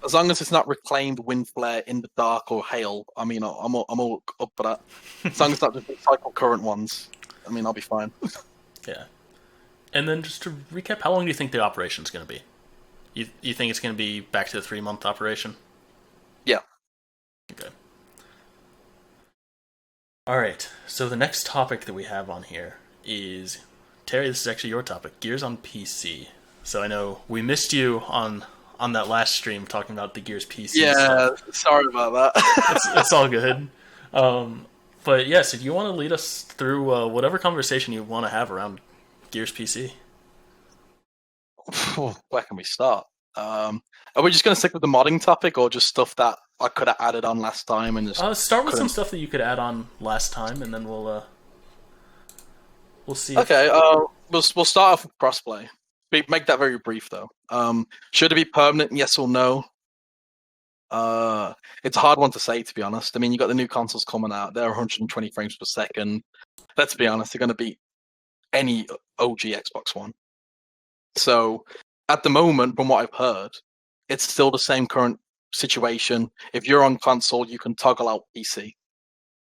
As long as it's not reclaimed wind flare in the dark or hail, I mean, I'm all up for that. As long as it's not just cycle current ones, I mean, I'll be fine. Yeah. And then just to recap, how long do you think the operation's going to be? You think it's going to be back to the 3-month operation? Yeah. Okay. Alright, so the next topic that we have on here is... Terry, this is actually your topic. Gears on PC. So I know we missed you on that last stream talking about the Gears PC stuff. Sorry about that. it's all good. But yes, if you want to lead us through whatever conversation you want to have around Gears PC. Where can we start? Are we just going to stick with the modding topic, or just stuff that I could have added on last time? And just start with some stuff that you could add on last time, and then we'll see. Okay, we'll start off with crossplay. Make that very brief, though. Should it be permanent? Yes or no? It's a hard one to say, to be honest. I mean, you got the new consoles coming out. They're 120 frames per second. Let's be honest, they're going to beat any OG Xbox One. So, at the moment, from what I've heard, it's still the same current situation. If you're on console, you can toggle out PC.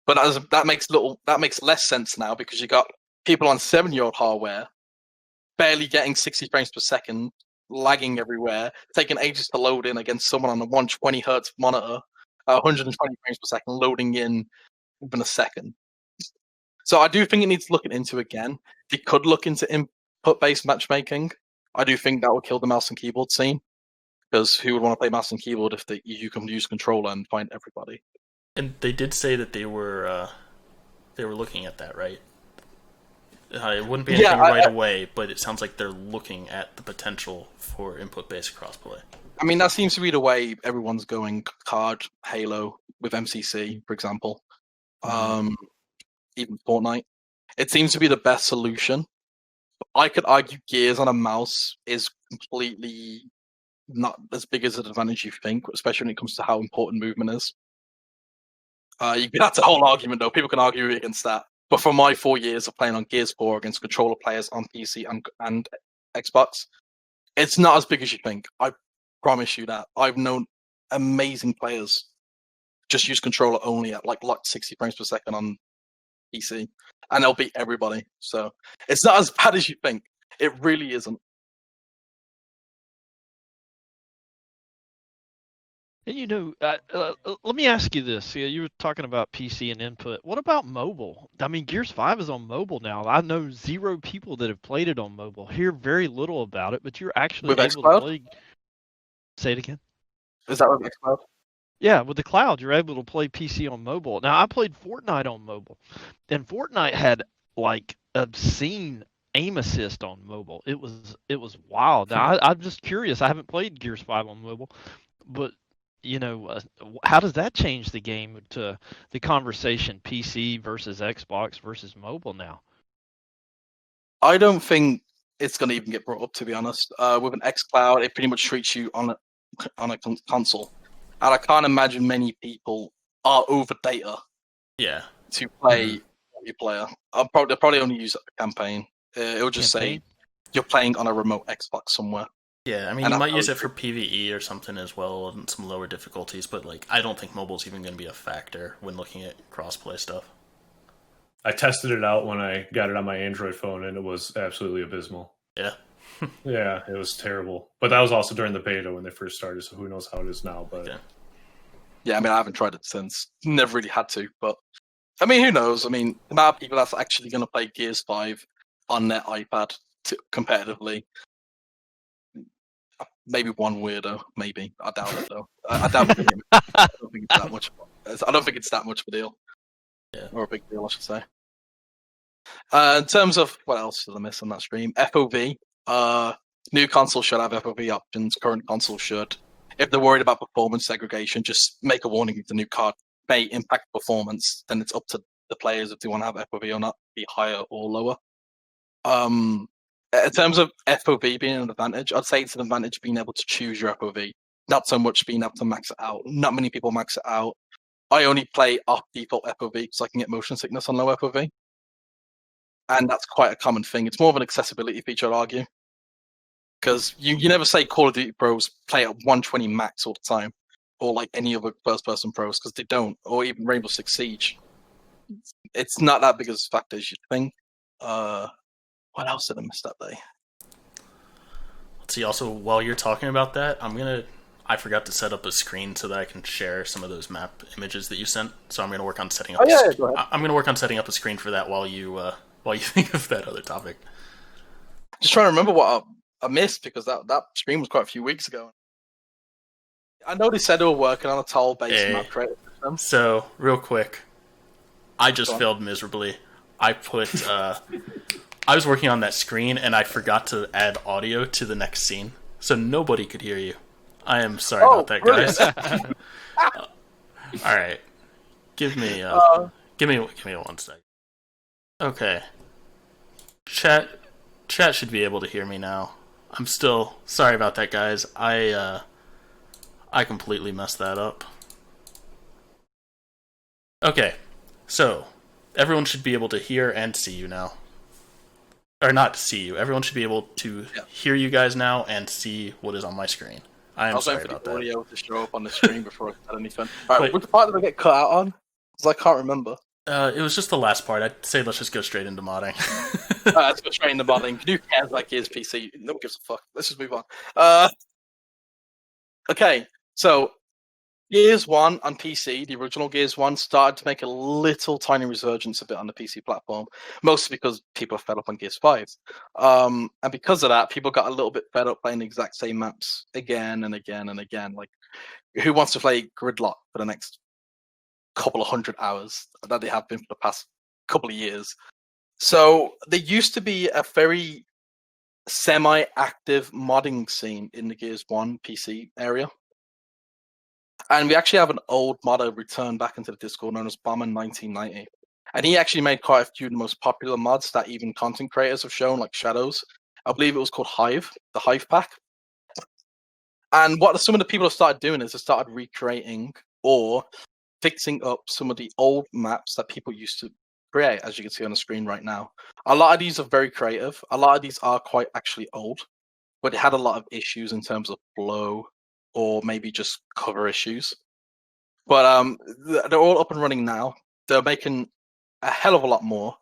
But that makes less sense now, because you got people on 7-year-old hardware barely getting 60 frames per second, lagging everywhere, taking ages to load in against someone on a 120 hertz monitor, 120 frames per second, loading in within a second. So I do think it needs looking into again. It could look into input-based matchmaking. I do think that would kill the mouse and keyboard scene, because who would want to play mouse and keyboard if you can use controller and find everybody? And they did say that they were looking at that, right? It wouldn't be anything right away, but it sounds like they're looking at the potential for input-based crossplay. I mean, that seems to be the way everyone's going. COD, Halo, with MCC, for example. Even Fortnite. It seems to be the best solution. I could argue Gears on a mouse is completely not as big as an advantage you think, especially when it comes to how important movement is. That's a whole argument, though. People can argue against that. But for my 4 years of playing on Gears 4 against controller players on PC and Xbox, it's not as big as you think. I promise you that. I've known amazing players just use controller only at like 60 frames per second on PC, and they'll beat everybody. So it's not as bad as you think. It really isn't. And let me ask you this. Yeah, you were talking about PC and input. What about mobile? I mean, Gears 5 is on mobile now. I know 0 people that have played it on mobile. Hear very little about it, but you're actually With able to xCloud? play. Say it again. Is that with xCloud? Yeah, with the cloud, you're able to play PC on mobile. Now, I played Fortnite on mobile, and Fortnite had like obscene aim assist on mobile. It was wild. Now, I'm just curious. I haven't played Gears 5 on mobile, but how does that change the game to the conversation PC versus Xbox versus mobile now? I don't think it's going to even get brought up, to be honest. With an xCloud, it pretty much treats you on a console, and I can't imagine many people are over data. Yeah. To play multiplayer. They'll probably only use it for campaign. It'll just say you're playing on a remote Xbox somewhere. Yeah, I mean, you might use it for PvE or something as well, and some lower difficulties, but like, I don't think mobile's even going to be a factor when looking at crossplay stuff. I tested it out when I got it on my Android phone, and it was absolutely abysmal. Yeah. Yeah, it was terrible. But that was also during the beta when they first started, so who knows how it is now. But yeah, I mean, I haven't tried it since. Never really had to, but I mean, who knows? I mean, the amount of people that's actually going to play Gears 5 on their iPad competitively. Maybe one weirdo, maybe. I doubt it, though. I doubt it. I don't think it's that much. I don't think it's that much of a deal. Yeah. Or a big deal, I should say. In terms of what else did I miss on that stream? FOV. New console should have FOV options. Current console should. If they're worried about performance segregation, just make a warning if the new card may impact performance. Then it's up to the players if they want to have FOV or not, be higher or lower. In terms of FOV being an advantage, I'd say it's an advantage being able to choose your FOV, not so much being able to max it out. Not many people max it out. I only play off default FOV because I can get motion sickness on low FOV. And that's quite a common thing. It's more of an accessibility feature, I'd argue. Because you never say Call of Duty pros play at 120 max all the time, or like any other first-person pros, because they don't, or even Rainbow Six Siege. It's not that big of a factor as you think. What else did I miss that day? Let's see. Also, while you're talking about that, I forgot to set up a screen so that I can share some of those map images that you sent. So I'm gonna work on setting up. Go ahead. I'm gonna work on setting up a screen for that while you think of that other topic. Just trying to remember what I missed because that stream was quite a few weeks ago. I know they said they were working on a tile-based map creator system. So real quick, I just failed miserably. I was working on that screen and I forgot to add audio to the next scene, so nobody could hear you. I am sorry about that, guys. All right, give me 1 sec. Okay, chat should be able to hear me now. I'm still sorry about that, guys. I completely messed that up. Okay, so everyone should be able to hear and see you now. Or not see you. Everyone should be able to hear you guys now and see what is on my screen. I am sorry about that. I was waiting for the audio to show up on the screen before I said anything. Alright, which part did I get cut out on? Because I can't remember. It was just the last part. I'd say let's just go straight into modding. Let's go straight into modding. Who cares about Gears PC? No one gives a fuck. Let's just move on. Okay, so Gears 1 on PC, the original Gears 1, started to make a little tiny resurgence a bit on the PC platform, mostly because people are fed up on Gears 5. And because of that, people got a little bit fed up playing the exact same maps again and again and again. Like, who wants to play Gridlock for the next couple of 100 hours that they have been for the past couple of years? So there used to be a very semi-active modding scene in the Gears 1 PC area. And we actually have an old modder return back into the Discord known as Bomber1990. And he actually made quite a few of the most popular mods that even content creators have shown, like Shadows. I believe it was called Hive, the Hive Pack. And what some of the people have started doing is they started recreating or fixing up some of the old maps that people used to create, as you can see on the screen right now. A lot of these are very creative. A lot of these are quite actually old, but it had a lot of issues in terms of flow or maybe just cover issues. But they're all up and running now. They're making a hell of a lot more.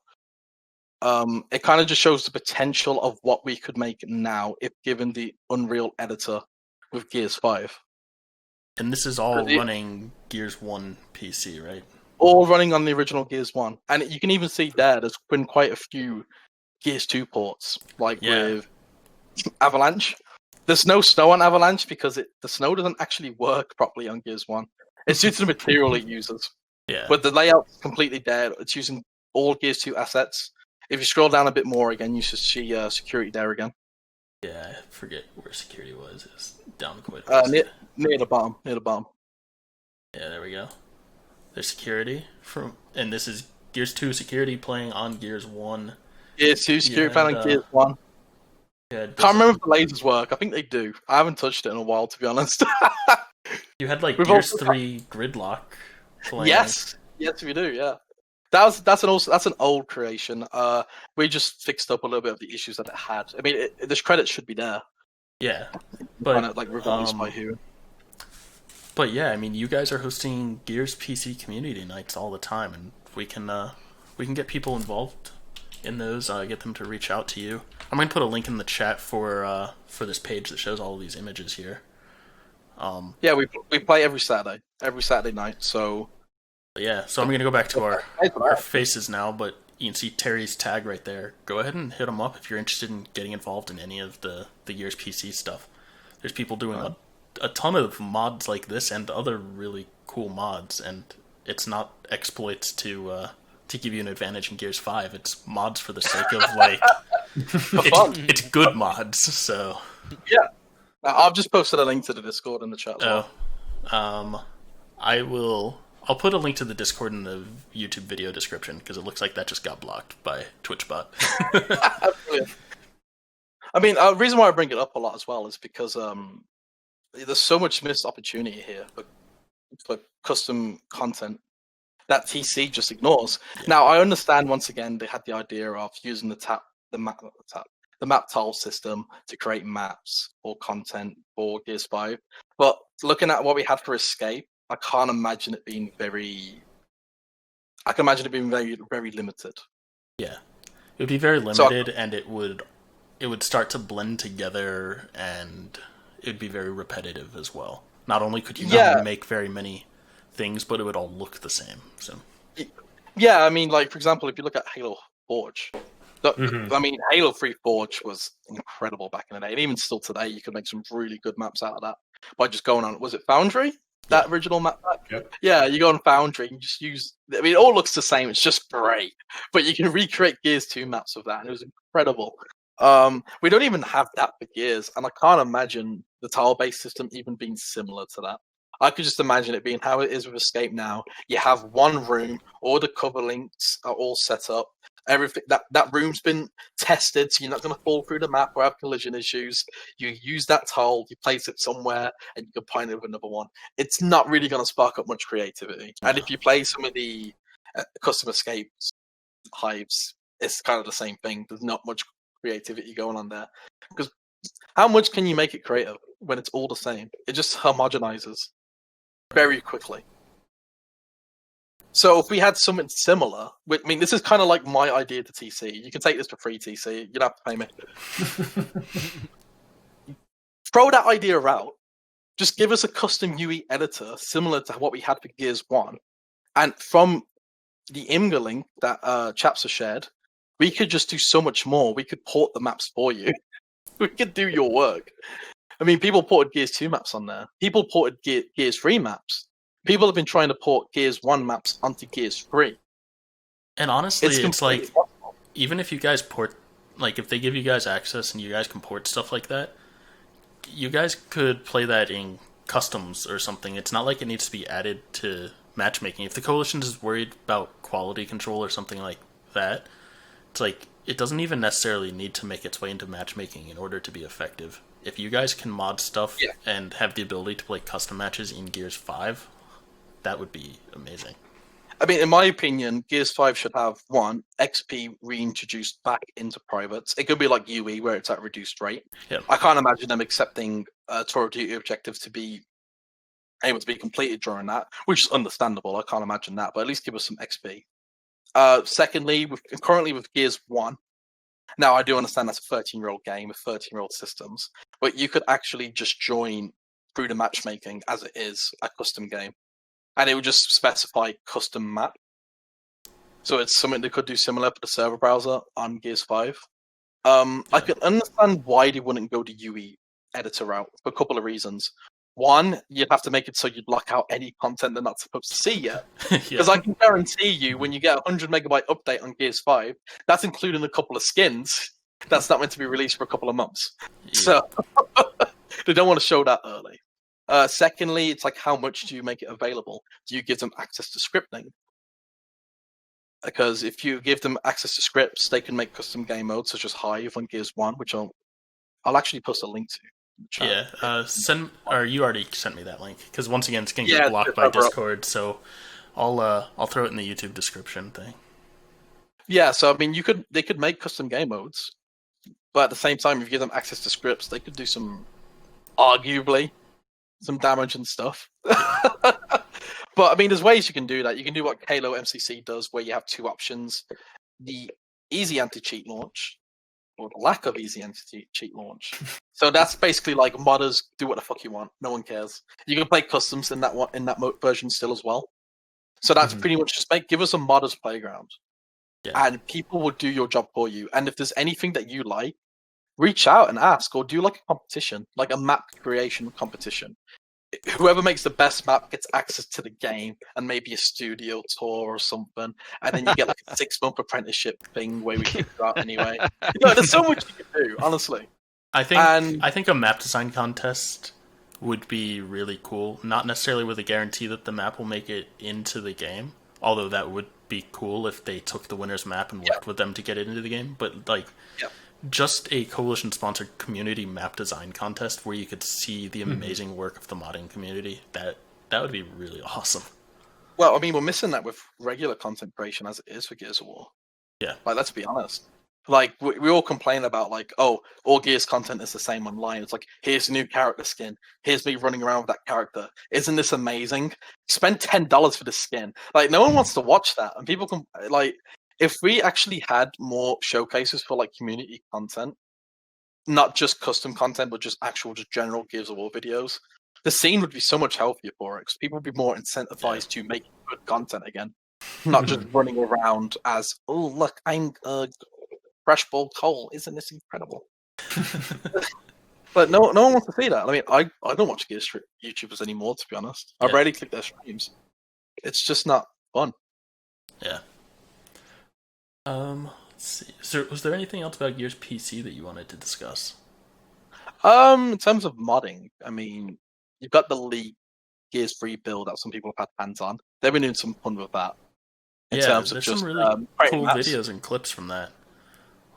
It kind of just shows the potential of what we could make now if given the Unreal editor with Gears 5. And this is all running Gears 1 PC, right? All running on the original Gears 1. And you can even see there's been quite a few Gears 2 ports, with Avalanche. There's no snow on Avalanche because the snow doesn't actually work properly on Gears 1. It's due to the material it uses. Yeah. But the layout's completely dead. It's using all Gears 2 assets. If you scroll down a bit more again, you should see security there again. Yeah, I forget where security was. It's down quite a bit. Near the bottom. Near the bottom. Yeah, there we go. There's security and this is Gears 2 security playing on Gears 1. Gears 2 security playing on Gears 1. Yeah, can't remember if the lasers work. I think they do. I haven't touched it in a while, to be honest. You had Gears 3 Gridlock playing. Yes, we do. Yeah, that's an old creation. We just fixed up a little bit of the issues that it had. I mean, this credit should be there. Yeah, but revised by who? But yeah, I mean, you guys are hosting Gears PC community nights all the time, and we can get people involved in those. Get them to reach out to you. I'm going to put a link in the chat for this page that shows all of these images here. Yeah, we play every Saturday night. So yeah, so I'm going to go back to our faces now, but you can see Terry's tag right there. Go ahead and hit him up if you're interested in getting involved in any of the Gears PC stuff. There's people doing a ton of mods like this and other really cool mods, and it's not exploits to give you an advantage in Gears 5. It's mods for the sake of it's good mods. So yeah, I've just posted a link to the Discord in the chat. I'll put a link to the Discord in the YouTube video description because it looks like that just got blocked by TwitchBot. I mean, the reason why I bring it up a lot as well is because there's so much missed opportunity here for custom content that TC just ignores. Yeah. Now, I understand once again they had the idea of using the map tile system to create maps or content for Gears 5, but looking at what we had for Escape, I can't imagine it being very. I can imagine it being very, very limited. Yeah, it would be very limited, and it would start to blend together, and it would be very repetitive as well. Not only could you not make very many things, but it would all look the same. So, yeah, I mean, for example, if you look at Halo Forge, I mean, Halo 3 Forge was incredible back in the day, and even still today, you could make some really good maps out of that by just going on. Was it Foundry? That original map pack? Yep. Yeah, you go on Foundry and just use. I mean, it all looks the same. It's just great, but you can recreate Gears 2 maps with that, and it was incredible. We don't even have that for Gears, and I can't imagine the tile-based system even being similar to that. I could just imagine it being how it is with Escape now. You have one room, all the cover links are all set up. Everything that room's been tested, so you're not going to fall through the map or have collision issues. You use that tile, you place it somewhere, and you combine it with another one. It's not really going to spark up much creativity. And if you play some of the custom escapes hives, it's kind of the same thing. There's not much creativity going on there, because how much can you make it creative when it's all the same? It just homogenizes very quickly. So if we had something similar, I mean, this is kind of like my idea to TC. You can take this for free, TC. You don't have to pay me. Throw that idea out. Just give us a custom UE editor similar to what we had for Gears 1. And from the IMGA link that Chaps has shared, we could just do so much more. We could port the maps for you. We could do your work. I mean, people ported Gears 2 maps on there. People ported Gears 3 maps. People have been trying to port Gears 1 maps onto Gears 3. And honestly, it's like, even if you guys port, if they give you guys access and you guys can port stuff like that, you guys could play that in customs or something. It's not like it needs to be added to matchmaking. If the Coalition is worried about quality control or something like that, it's like, it doesn't even necessarily need to make its way into matchmaking in order to be effective. If you guys can mod stuff and have the ability to play custom matches in Gears 5, that would be amazing. I mean, in my opinion, Gears 5 should have, one, XP reintroduced back into privates. It could be like UE, where it's at reduced rate. Yep. I can't imagine them accepting Tour of Duty objectives to be able to be completed during that, which is understandable. I can't imagine that, but at least give us some XP. Secondly, currently with Gears 1, now I do understand that's a 13-year-old game with 13-year-old systems, but you could actually just join through the matchmaking as it is a custom game, and it would just specify custom map. So it's something they could do similar for the server browser on Gears 5. I could understand why they wouldn't go the UE editor route for a couple of reasons. One, you'd have to make it so you'd block out any content they're not supposed to see yet. Because I can guarantee you, when you get a 100 megabyte update on Gears 5, that's including a couple of skins that's not meant to be released for a couple of months. Yeah. So they don't want to show that early. Secondly, it's like, how much do you make it available? Do you give them access to scripting? Because if you give them access to scripts, they can make custom game modes such as Hive on Gears 1, which I'll actually post a link to. Yeah, you already sent me that link, because once again it's going to get blocked by Discord, so I'll throw it in the YouTube description thing. Yeah, so I mean, they could make custom game modes, but at the same time, if you give them access to scripts, they could do arguably some damage and stuff. But I mean, there's ways you can do that. You can do what Halo MCC does, where you have two options: the easy anti-cheat launch, or the lack of easy anti-cheat launch. So that's basically like modders do what the fuck you want. No one cares. You can play customs in that version still as well. So that's pretty much just give us a modders playground, and people will do your job for you. And if there's anything that you like, reach out and ask, or do like a competition, like a map creation competition. Whoever makes the best map gets access to the game and maybe a studio tour or something, and then you get like a 6-month apprenticeship thing where we kick you out anyway. There's so much you can do, honestly. I think a map design contest would be really cool. Not necessarily with a guarantee that the map will make it into the game, although that would be cool if they took the winner's map and worked with them to get it into the game. But just a coalition-sponsored community map design contest where you could see the amazing work of the modding community, that would be really awesome. Well, I mean, we're missing that with regular content creation as it is for Gears of War. Yeah. Like, let's be honest. Like, we all complain about, like, oh, all Gears content is the same online. It's like, here's a new character skin. Here's me running around with that character. Isn't this amazing? Spend $10 for the skin. Like, no one wants to watch that. And people can, like... If we actually had more showcases for like community content, not just custom content, but just general Gears of War videos, the scene would be so much healthier for it, because people would be more incentivized to make good content again, not just running around as, oh look, I'm fresh boiled coal. Isn't this incredible? But no one wants to see that. I mean, I don't watch Gears YouTubers anymore, to be honest. I rarely click their streams. It's just not fun. Yeah. Let's see. So, was there anything else about Gears PC that you wanted to discuss? In terms of modding, I mean, you've got the League Gears 3 build that some people have had hands on. They've been doing some fun with that. In terms of just, some really cool videos and clips from that.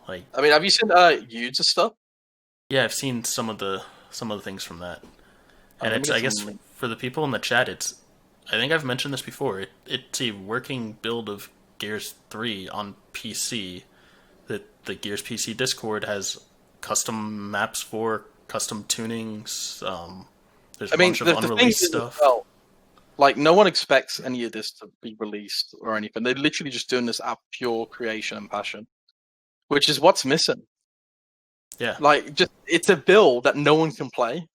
Like, I mean, have you seen Yude's stuff? Yeah, I've seen some of the things from that. And I guess for the people in the chat, I think I've mentioned this before. It's a working build of Gears 3 on PC. That the Gears PC Discord has custom maps for custom tunings. There's a bunch of unreleased stuff. Well, like, no one expects any of this to be released or anything. They're literally just doing this out of pure creation and passion, which is what's missing. Yeah, like, just it's a build that no one can play,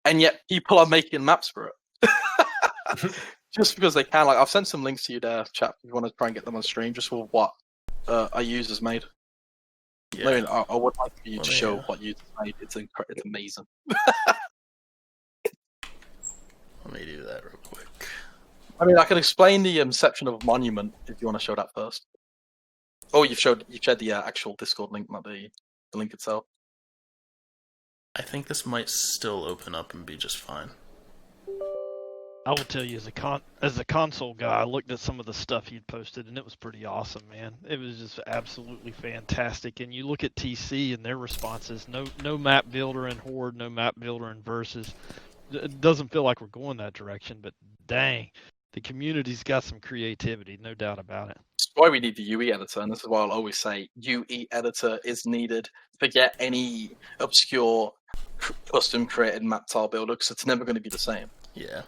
and yet people are making maps for it. Just because they can. Like, I've sent some links to you there, chat, if you want to try and get them on stream, just for what our users made. Yeah. I mean, I would like for you to show what users made. It's amazing. Let me do that real quick. I mean, I can explain the section of Monument if you want to show that first. Oh, you've shared the actual Discord link, not the link itself. I think this might still open up and be just fine. I will tell you, as a console guy, I looked at some of the stuff he'd posted, and it was pretty awesome, man. It was just absolutely fantastic. And you look at TC and their responses. No map builder in Horde, no map builder in Versus. It doesn't feel like we're going that direction, but dang, the community's got some creativity, no doubt about it. That's why we need the UE editor, and this is why I'll always say UE editor is needed. Forget any obscure custom created map tile builder, because it's never going to be the same. Yeah.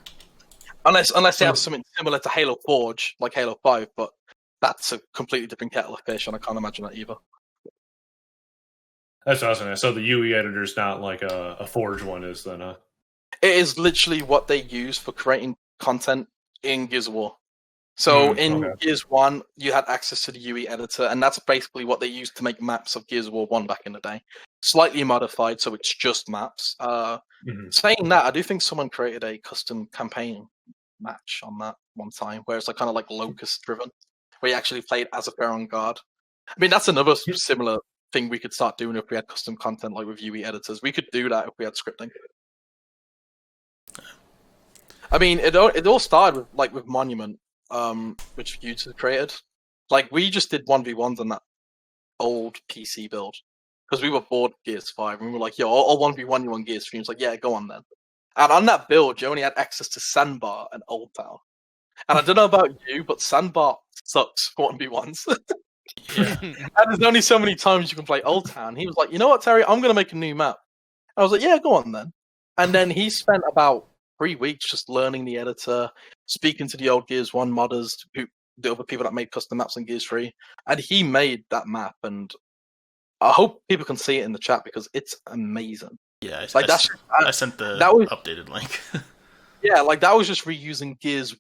Unless they have something similar to Halo Forge, like Halo 5, but that's a completely different kettle of fish, and I can't imagine that either. That's what I was saying. So the UE editor is not like a Forge one is then, huh? It is literally what they use for creating content in Gears of War. So in Gears 1, you had access to the UE editor, and that's basically what they used to make maps of Gears of War 1 back in the day. Slightly modified, so it's just maps. Saying that, I do think someone created a custom campaign match on that one time, where it's like kind of like locust driven, where you actually played as a Pharaoh Guard. I mean, that's another similar thing we could start doing if we had custom content like with UE editors. We could do that if we had scripting. I mean, it all started with Monument, which YouTube created. Like, we just did 1v1s on that old PC build because we were bored of Gears 5, and we were like, yo, I'll 1v1 you on Gears 3. It's like, yeah, go on then. And on that build, you only had access to Sandbar and Old Town. And I don't know about you, but Sandbar sucks for 1v1s. Yeah. And there's only so many times you can play Old Town. He was like, you know what, Terry, I'm going to make a new map. I was like, yeah, go on then. And then he spent about 3 weeks just learning the editor, speaking to the old Gears 1 modders, the other people that made custom maps in Gears 3. And he made that map. And I hope people can see it in the chat because it's amazing. Yeah, I sent the updated link. Yeah, like that was just reusing Gears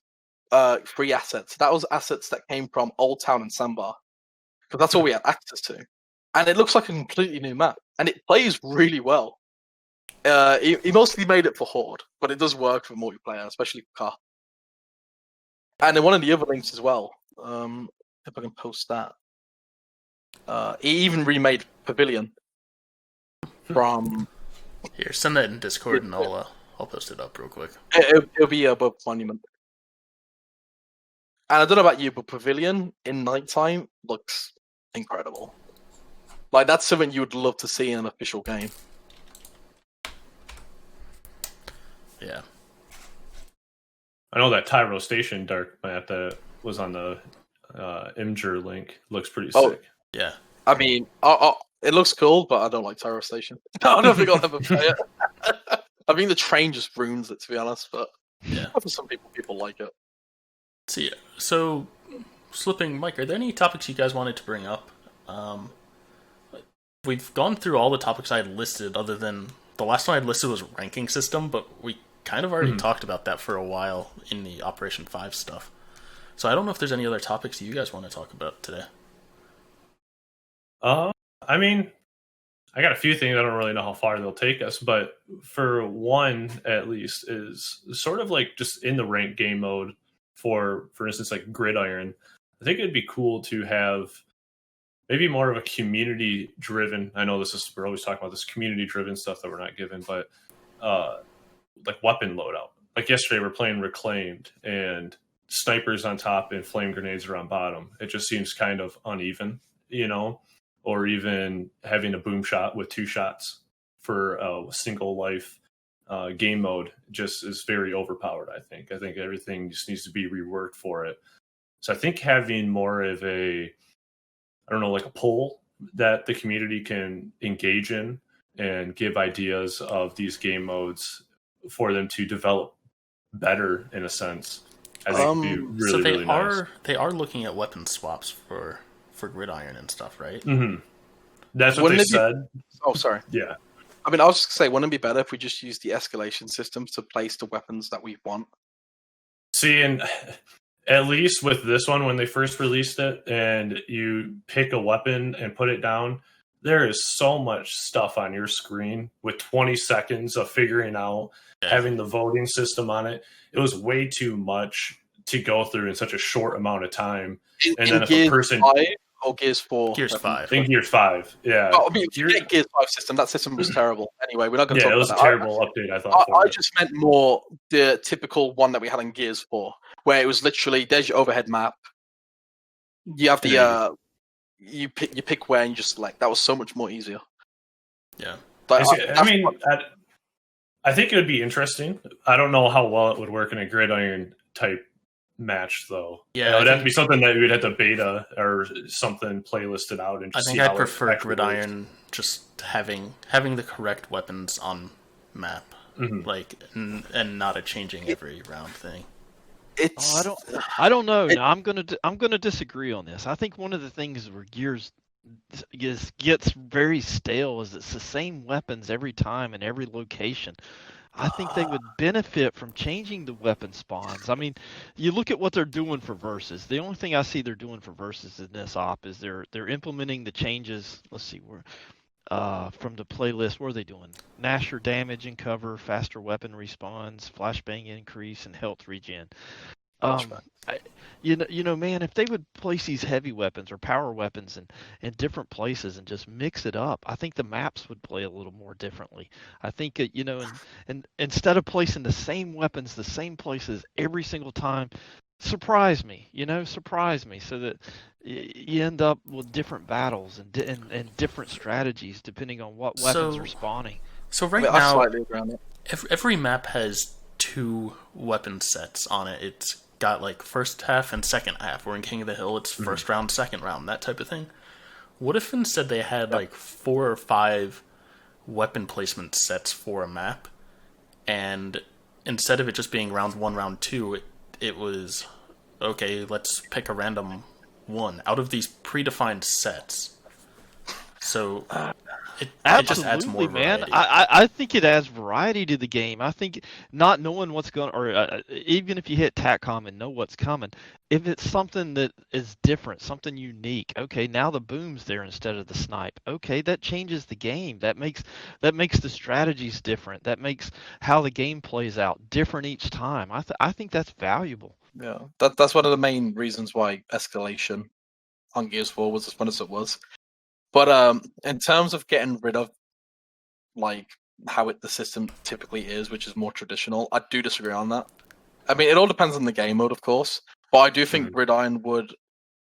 free assets. That was assets that came from Old Town and Sandbar. Because that's all we had access to. And it looks like a completely new map. And it plays really well. He mostly made it for Horde, but it does work for multiplayer, especially for car. And then one of the other links as well, if I can post that. He even remade Pavilion from... Here, send that in Discord and I'll post it up real quick. It'll be above Monument. And I don't know about you, but Pavilion in nighttime looks incredible. Like, that's something you would love to see in an official game. Yeah. I know that Tyro Station dark map that was on the Imgur link looks pretty sick. Yeah. I mean, it looks cool, but I don't like Tyro Station. I don't think I'll ever play it. I mean, the train just ruins it, to be honest, but yeah, for some people like it. See, so slipping, Mike, are there any topics you guys wanted to bring up? We've gone through all the topics I had listed, other than the last one I had listed was ranking system, but we kind of already talked about that for a while in the Operation 5 stuff. So I don't know if there's any other topics you guys want to talk about today. I mean, I got a few things. I don't really know how far they'll take us, but for one, at least, is sort of like just in the ranked game mode for instance, like Gridiron. I think it'd be cool to have maybe more of a community-driven. I know we're always talking about this community-driven stuff that we're not given, but like weapon loadout. Like yesterday, we're playing Reclaimed, and snipers on top and flame grenades are on bottom. It just seems kind of uneven, you know? Or even having a boom shot with 2 shots for a single life game mode just is very overpowered, I think. I think everything just needs to be reworked for it. So I think having more of like a poll that the community can engage in and give ideas of these game modes for them to develop better, in a sense, I think would be really, so really nice. They are looking at weapon swaps for Gridiron and stuff, right? Mm-hmm. That's what they said. Oh, sorry. Yeah. I mean, I was just going to say, wouldn't it be better if we just used the escalation systems to place the weapons that we want? See, and at least with this one, when they first released it, and you pick a weapon and put it down, there is so much stuff on your screen with 20 seconds of figuring out, having the voting system on it. It was way too much to go through in such a short amount of time. And then if a person... 5 or Gears 4? Gears 5. I think Gears 5, yeah. Oh, I mean, Gears 5 system, that system was terrible. Anyway, we're not going to talk about that. Yeah, it was a terrible update, I thought. I just meant more the typical one that we had in Gears 4, where it was literally, there's your overhead map. You have the... You pick where and you just select. That was so much more easier. Yeah. Like, I think it would be interesting. I don't know how well it would work in a Gridiron type match, though. Yeah, it would have to be something that we'd have to beta or something playlisted out. And just I think I'd prefer Gridiron just having the correct weapons on map, like and not a changing every round thing. I don't know. Now, I'm gonna disagree on this. I think one of the things where Gears gets very stale is it's the same weapons every time in every location. I think they would benefit from changing the weapon spawns. I mean, you look at what they're doing for versus. The only thing I see they're doing for versus in this op is they're implementing the changes. Let's see where from the playlist. What are they doing? Nasher damage and cover, faster weapon respawns, flashbang increase, and health regen. I, man, if they would place these heavy weapons or power weapons in different places and just mix it up, I think the maps would play a little more differently. I think, and instead of placing the same weapons, the same places every single time, surprise me, so that you end up with different battles and different strategies depending on what weapons are spawning. So right now, every map has 2 weapon sets on it. It's got like first half and second half. We're in King of the Hill, it's first round, second round, that type of thing. What if instead they had like 4 or 5 weapon placement sets for a map, and instead of it just being round 1, round 2, it was, okay, let's pick a random one out of these predefined sets. So it just adds more variety. Man. I think it adds variety to the game. I think not knowing what's going, or even if you hit Tac-Com and know what's coming, if it's something that is different, something unique, okay, now the boom's there instead of the snipe. Okay, that changes the game. That makes the strategies different. That makes how the game plays out different each time. I think that's valuable. Yeah, that's one of the main reasons why escalation on Gears 4 was as fun as it was. But in terms of getting rid of like how the system typically is, which is more traditional, I do disagree on that. I mean, it all depends on the game mode, of course, but I do think Gridiron would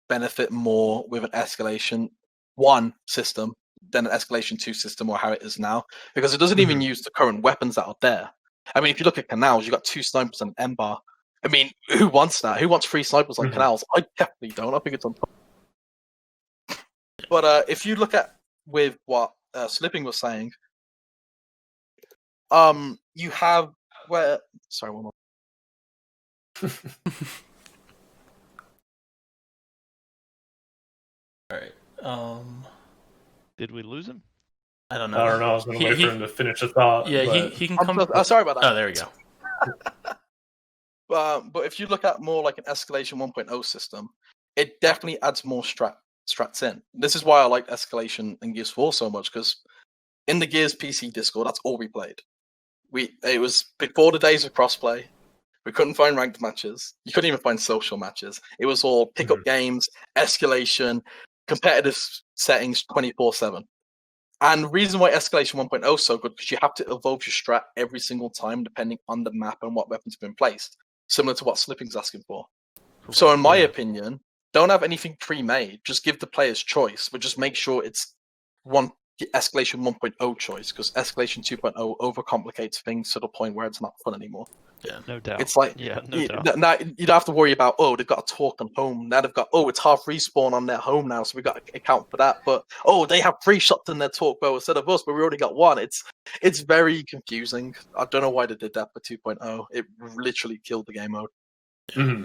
benefit more with an Escalation 1 system than an Escalation 2 system, or how it is now, because it doesn't even use the current weapons that are there. I mean, if you look at Canals, you got 2 snipers and an M-bar. I mean, who wants that? Who wants 3 snipers on Canals? I definitely don't. I think it's on. But if you look at with what Slipping was saying, you have where. Sorry, one more. All right. Did we lose him? I don't know. I was going to wait for him to finish the thought. Yeah, but... he can come. Sorry about that. Oh, there we go. But if you look at more like an Escalation 1.0 system, it definitely adds more strats in. This is why I like Escalation and Gears 4 so much, because in the Gears PC Discord, that's all we played. It was before the days of crossplay. We couldn't find ranked matches. You couldn't even find social matches. It was all pick-up games, escalation, competitive settings 24/7. And the reason why Escalation 1.0 is so good, because you have to evolve your strat every single time depending on the map and what weapons have been placed, similar to what Slipping's asking for. So in my opinion, don't have anything pre-made. Just give the players choice, but just make sure it's Escalation 1.0 choice, because Escalation 2.0 overcomplicates things to the point where it's not fun anymore. Yeah, no doubt. It's like, now you don't have to worry about, they've got a talk on home. Now they've got, it's half respawn on their home now, so we got to account for that. But, they have 3 shots in their talk bow instead of us, but we already got 1. It's very confusing. I don't know why they did that for 2.0. It literally killed the game mode. Mm-hmm.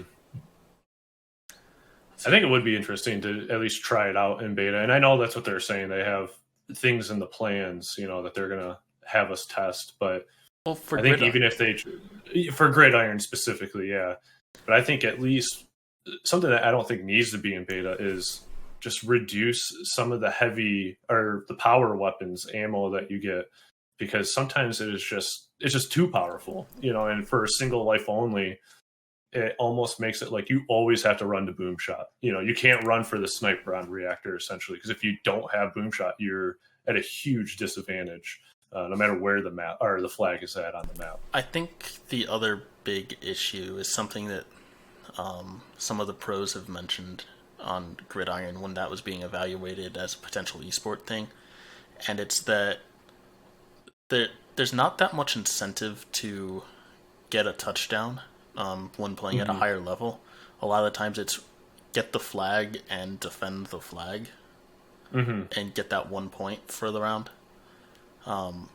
I think it would be interesting to at least try it out in beta. And I know that's what they're saying. They have things in the plans, that they're going to have us test. But I think even if for Gridiron specifically, yeah. But I think at least something that I don't think needs to be in beta is just reduce some of the heavy or the power weapons ammo that you get, because sometimes it's just too powerful, and for a single life only, it almost makes it like you always have to run to boom shot. You can't run for the sniper on reactor, essentially, because if you don't have boom shot, you're at a huge disadvantage, no matter where the map or the flag is at on the map. I think the other big issue is something that some of the pros have mentioned on Gridiron when that was being evaluated as a potential esport thing, and it's that there's not that much incentive to get a touchdown when playing at a higher level. A lot of the times it's get the flag and defend the flag and get that 1 point for the round.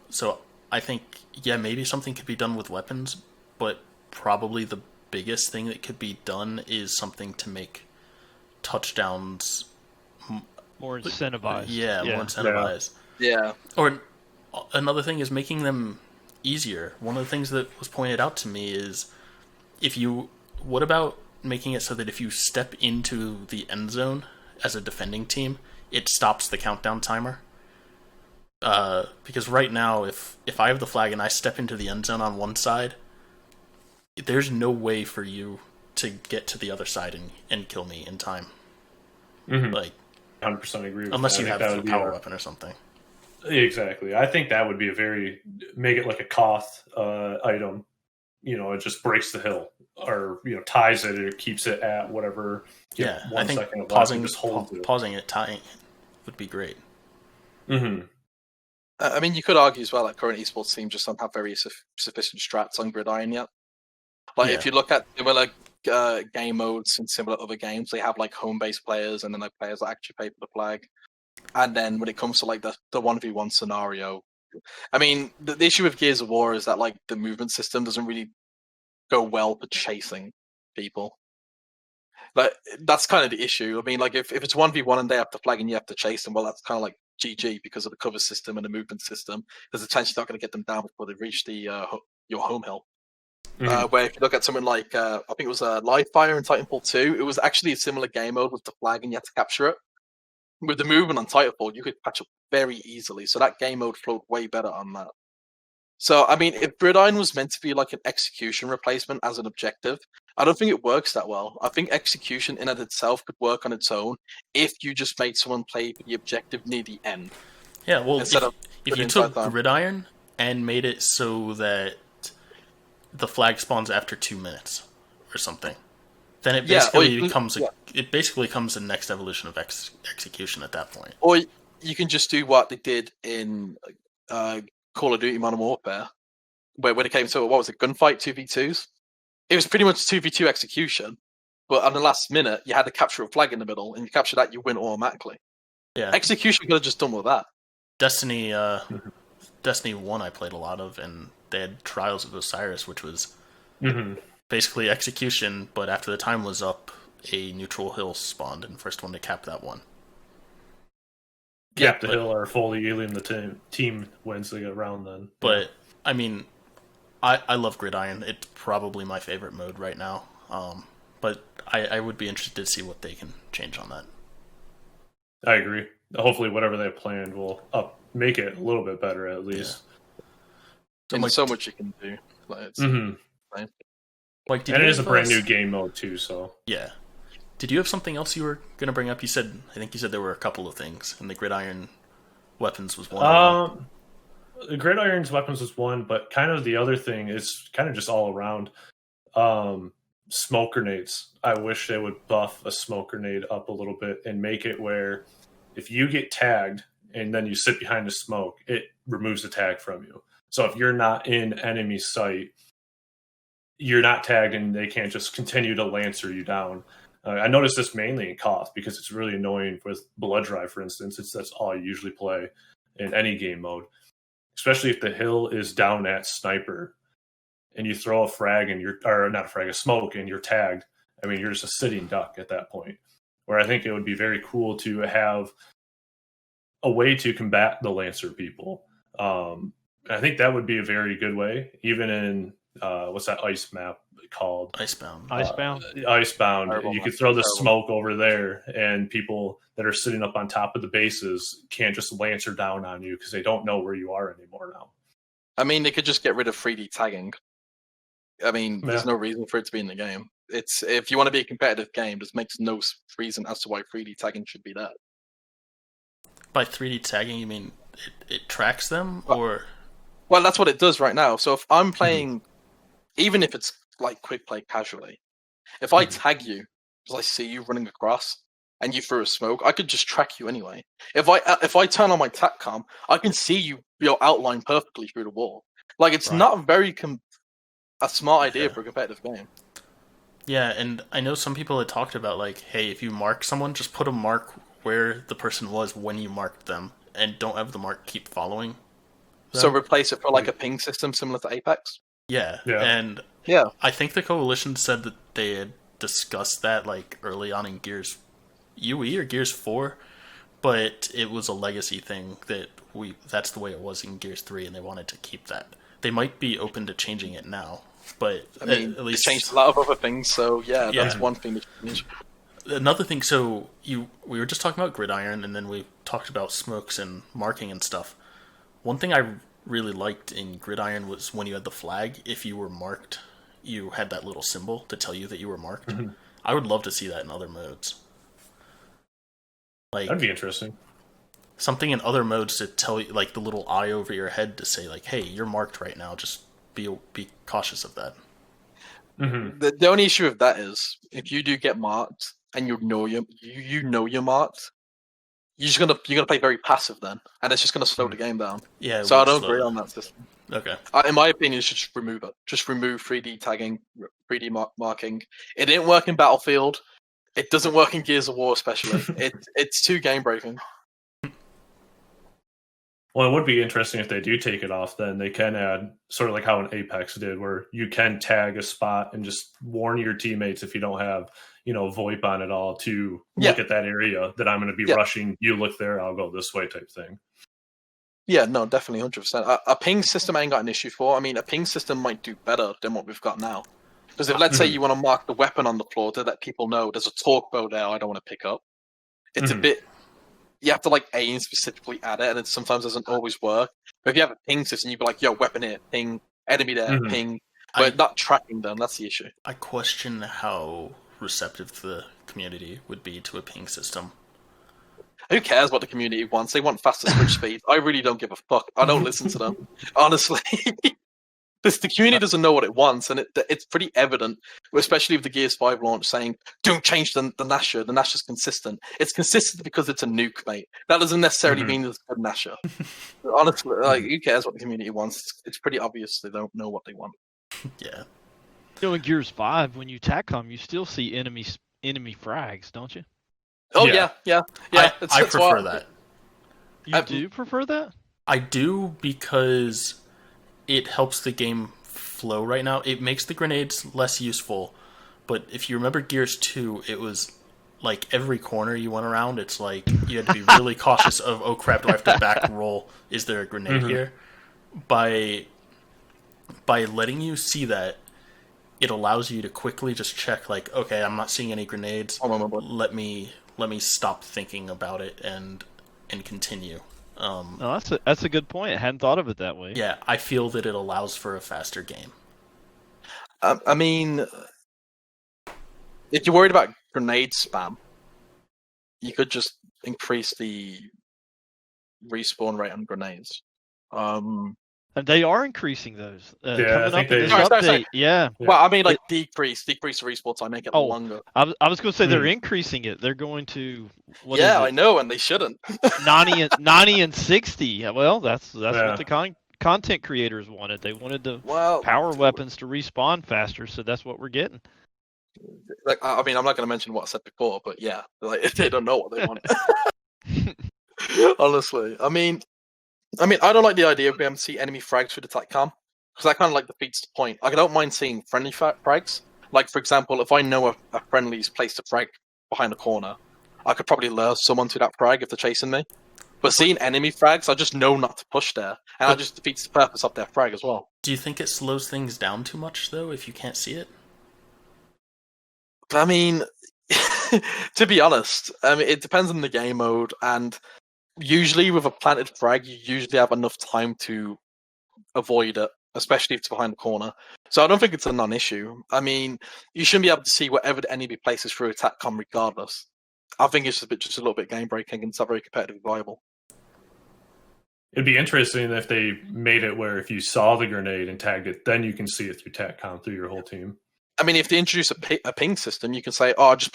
So I think, maybe something could be done with weapons, but probably the biggest thing that could be done is something to make touchdowns more incentivized. More incentivized. Yeah. Or another thing is making them easier. One of the things that was pointed out to me is what about making it so that if you step into the end zone as a defending team, it stops the countdown timer? Because right now, if I have the flag and I step into the end zone on one side, there's no way for you to get to the other side and kill me in time. Mm-hmm. Like, 100% agree with unless that. you have a power weapon or something. Exactly. I think that would be make it like a Koth item. It just breaks the hill, or ties it, or keeps it at whatever. Yeah, 1 I think second pausing it, tying would be great. Mm-hmm. I mean, you could argue as well that current esports teams just don't have very sufficient strats on Gridiron yet. Like, if you look at similar game modes in similar other games, they have like home-based players, and then like players that actually pay for the flag. And then when it comes to like the 1v1 scenario, I mean, the issue with Gears of War is that like the movement system doesn't really go well for chasing people. But that's kind of the issue. I mean, like if it's 1v1 and they have the flag and you have to chase them, well, that's kind of like GG because of the cover system and the movement system. There's potentially not going to get them down before they reach the your home hill. Mm-hmm. Where if you look at something like I think it was Live Fire in Titanfall 2, it was actually a similar game mode with the flag and you had to capture it. With the movement on Titanfall, you could catch up very easily. So that game mode flowed way better on that. So, I mean, if Gridiron was meant to be like an execution replacement as an objective, I don't think it works that well. I think execution in and of itself could work on its own if you just made someone play for the objective near the end. Yeah, well, if you took Gridiron and made it so that the flag spawns after 2 minutes or something, then it basically becomes the next evolution of execution at that point. Or you can just do what they did in Call of Duty Modern Warfare, where when it came to, what was it, gunfight 2v2s? It was pretty much 2v2 execution, but on the last minute, you had to capture a flag in the middle, and you capture that, you win automatically. Yeah. Execution could have just done with that. Destiny 1 I played a lot of, and they had Trials of Osiris, which was basically execution, but after the time was up, a neutral hill spawned, and first one to cap that one. Cap the hill or fully alien the team wins the round then. But, I mean, I love Gridiron. It's probably my favorite mode right now. But I would be interested to see what they can change on that. I agree. Hopefully whatever they have planned will make it a little bit better at least. Yeah. There's so much you can do. Like, it's fine. Like, and it is a brand new game mode too, so... Yeah. Did you have something else you were going to bring up? I think you said there were a couple of things, and the Gridiron weapons was one. The Gridiron's weapons was one, but kind of the other thing is kind of just all around. Smoke grenades. I wish they would buff a smoke grenade up a little bit and make it where if you get tagged and then you sit behind the smoke, it removes the tag from you. So if you're not in enemy sight, you're not tagged and they can't just continue to lancer you down. I noticed this mainly in Koth because it's really annoying with Blood Drive, for instance. That's all I usually play in any game mode, especially if the hill is down at sniper and you throw a frag and a smoke and you're tagged. I mean, you're just a sitting duck at that point. Where I think it would be very cool to have a way to combat the Lancer people. I think that would be a very good way, even in what's that ice map called? Icebound. Icebound. You could throw the smoke over there, and people that are sitting up on top of the bases can't just lancer down on you because they don't know where you are anymore now. I mean, they could just get rid of 3D tagging. I mean, there's no reason for it to be in the game. It's if you want to be a competitive game, this makes no reason as to why 3D tagging should be there. By 3D tagging, you mean it tracks them, or? Well, that's what it does right now. So if I'm playing, even if it's like quick play casually, if I tag you because I see you running across and you throw a smoke, I could just track you anyway. If I turn on my Tac-Com, I can see your outline perfectly through the wall. Like it's not very a smart idea for a competitive game. Yeah, and I know some people had talked about like, hey, if you mark someone, just put a mark where the person was when you marked them, and don't have the mark keep following them. So replace it for like a ping system similar to Apex? Yeah. And I think the Coalition said that they had discussed that like early on in Gears UE or Gears 4, but it was a legacy thing that's the way it was in Gears 3, and they wanted to keep that. They might be open to changing it now, but I mean, at least they changed a lot of other things, so yeah, that's one thing to change. Another thing, so we were just talking about Gridiron, and then we talked about smokes and marking and stuff. One thing I really liked in Gridiron was when you had the flag, if you were marked, you had that little symbol to tell you that you were marked. Mm-hmm. I would love to see that in other modes. That'd be interesting. Something in other modes to tell you, like the little eye over your head to say, like, hey, you're marked right now, just be cautious of that. Mm-hmm. The only issue with that is, if you do get marked, and you know you're marked, you're gonna play very passive then, and it's just gonna slow the game down. Yeah. So I don't agree on that system. Okay. In my opinion, you should just remove it. Just remove 3D tagging, 3D marking. It didn't work in Battlefield. It doesn't work in Gears of War, especially. It's too game breaking. Well, it would be interesting if they do take it off. Then they can add sort of like how an Apex did, where you can tag a spot and just warn your teammates if you don't have VoIP on it all to look at that area that I'm going to be rushing. You look there, I'll go this way type thing. Yeah, no, definitely 100%. A ping system I ain't got an issue for. I mean, a ping system might do better than what we've got now. Because if, let's say, you want to mark the weapon on the floor to let people know there's a torque bow there I don't want to pick up, it's a bit... You have to, like, aim specifically at it, and it sometimes doesn't always work. But if you have a ping system, you'd be like, yo, weapon here, ping, enemy there, ping. But not tracking them, that's the issue. I question how receptive the community would be to a ping system. Who cares what the community wants? They want faster switch speeds. I really don't give a fuck. I don't listen to them. Honestly. The community doesn't know what it wants, and it's pretty evident, especially with the Gears 5 launch, saying, don't change the Nasher. The Nasher's consistent. It's consistent because it's a nuke, mate. That doesn't necessarily mean it's a good Nasher. Honestly, like, who cares what the community wants? It's pretty obvious they don't know what they want. Yeah. In Gears 5, when you Tac-Com, you still see enemy frags, don't you? Oh, yeah. I prefer that. You do prefer that? I do, because it helps the game flow right now. It makes the grenades less useful, but if you remember Gears 2, it was like every corner you went around, it's like you had to be really cautious of, oh crap, do I have to back roll? Is there a grenade here? By letting you see that, it allows you to quickly just check, like, okay, I'm not seeing any grenades. Let me stop thinking about it and continue. That's a good point. I hadn't thought of it that way. Yeah, I feel that it allows for a faster game. I mean, if you're worried about grenade spam, you could just increase the respawn rate on grenades. And they are increasing those. I think they... Sorry. Yeah. Well, I mean, like, decrease the respawn time, make it longer. I was going to say they're increasing it. They're going to... I know, and they shouldn't. 90 and 60. Well, that's what the content creators wanted. They wanted the power weapons to respawn faster, so that's what we're getting. Like, I mean, I'm not going to mention what I said before, but yeah, like, they don't know what they want. Honestly, I mean, I don't like the idea of being able to see enemy frags through the Tac-Com, because that kind of like defeats the point. Like, I don't mind seeing friendly frags. Like, for example, if I know a friendly's placed a frag behind a corner, I could probably lure someone to that frag if they're chasing me. But seeing enemy frags, I just know not to push there, and that just defeats the purpose of their frag as well. Do you think it slows things down too much, though, if you can't see it? I mean, to be honest, it depends on the game mode, and usually with a planted frag, you usually have enough time to avoid it, especially if it's behind the corner. So I don't think it's a non-issue. I mean, you shouldn't be able to see whatever the enemy places through a Tac-Com regardless. I think it's just a little bit game-breaking, and it's not very competitively viable. It'd be interesting if they made it where if you saw the grenade and tagged it, then you can see it through Tac-Com through your whole team. I mean, if they introduce a ping system, you can say, "Oh, I just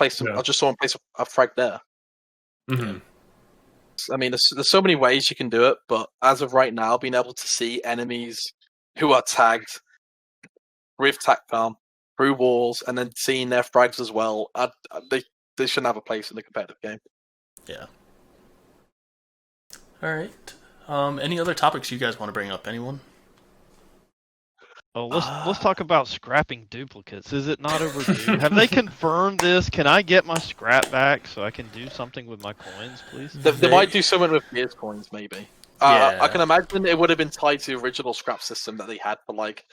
saw him place a frag there." Mm-hmm. I mean, there's so many ways you can do it, but as of right now, being able to see enemies who are tagged with Tac-Com through walls and then seeing their frags as well, they shouldn't have a place in the competitive game. Yeah. All right. Any other topics you guys want to bring up? Anyone? Oh, let's talk about scrapping duplicates. Is it not overdue? Have they confirmed this? Can I get my scrap back so I can do something with my coins, please? They might do something with Gears coins, maybe. Yeah. I can imagine it would have been tied to the original scrap system that they had for like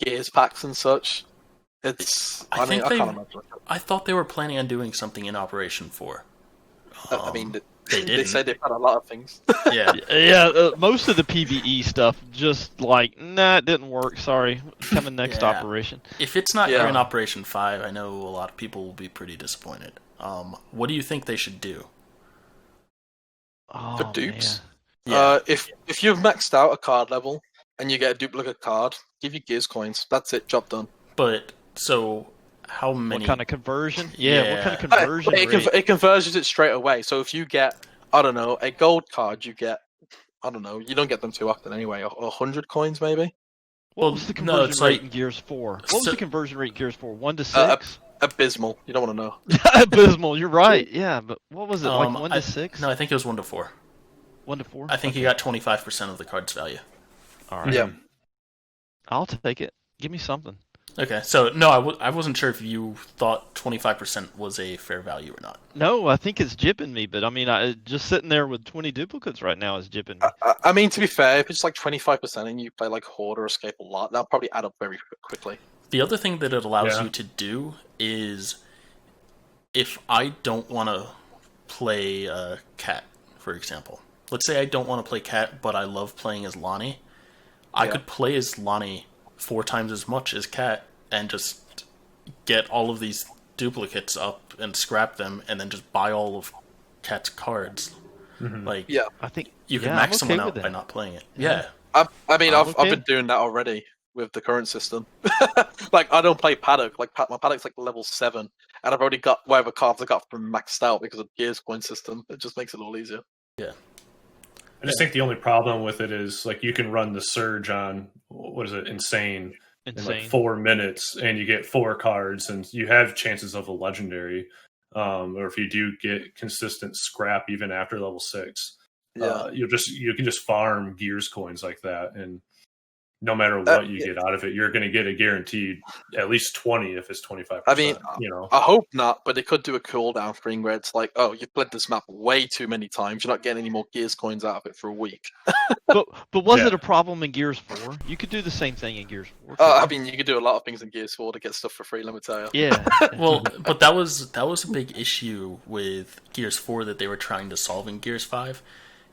Gears packs and such. I can't imagine. I thought they were planning on doing something in Operation 4. I mean, they didn't. They said they've had a lot of things. Yeah. Yeah, most of the PvE stuff just like, nah, it didn't work. Sorry, coming next Yeah. operation. If it's not here in Operation 5, I know a lot of people will be pretty disappointed. What do you think they should do? Oh, For dupes? man. Yeah. If you've maxed out a card level and you get a duplicate card, give you Gears coins. That's it, job done. But, so, how many... What kind of conversion? Yeah, what kind of Yeah. conversion rate? It conversions it straight away. So if you get, I don't know, a gold card, you get, I don't know, you don't get them too often anyway, 100 coins maybe? What was the conversion rate in Gears 4? What was the conversion rate in Gears 4? 1 to 6? Abysmal. You don't want to know. Abysmal, you're right. Yeah, but what was it, like 1 to 6? No, I think it was 1 to 4. 1 to 4? I think you got 25% of the card's value. Alright. Yeah. I'll take it. Give me something. Okay, so no, I wasn't sure if you thought 25% was a fair value or not. No, I think it's jipping me, but I mean, just sitting there with 20 duplicates right now is jipping me. I mean, to be fair, if it's like 25% and you play like Horde or Escape a lot, that'll probably add up very quickly. The other thing that it allows you to do is, if I don't want to play Cat, for example. Let's say I don't want to play Cat, but I love playing as Lonnie. I could play as Lonnie 4 times as much as Cat and just get all of these duplicates up and scrap them and then just buy all of Cat's cards. Like, I think you can max someone out by not playing it. Yeah. I've been doing that already with the current system. Like, I don't play Paddock. Like, my Paddock's like level 7, and I've already got whatever cards I got from maxed out because of the Gears coin system. It just makes it all easier. Yeah. I just think the only problem with it is, like, you can run the Surge on, what is it, Insane. In like 4 minutes, and you get 4 cards, and you have chances of a legendary. Or if you do get consistent scrap even after level 6, you can just farm Gears coins like that, and no matter what you get out of it, you're going to get a guaranteed at least 20 if it's 25%. I mean, you know, I hope not, but they could do a cooldown thing where it's like, oh, you've played this map way too many times. You're not getting any more Gears coins out of it for a week. but was it a problem in Gears 4? You could do the same thing in Gears 4. I mean, you could do a lot of things in Gears 4 to get stuff for free, let me tell you. Yeah. Well, but that was a big issue with Gears 4 that they were trying to solve in Gears 5,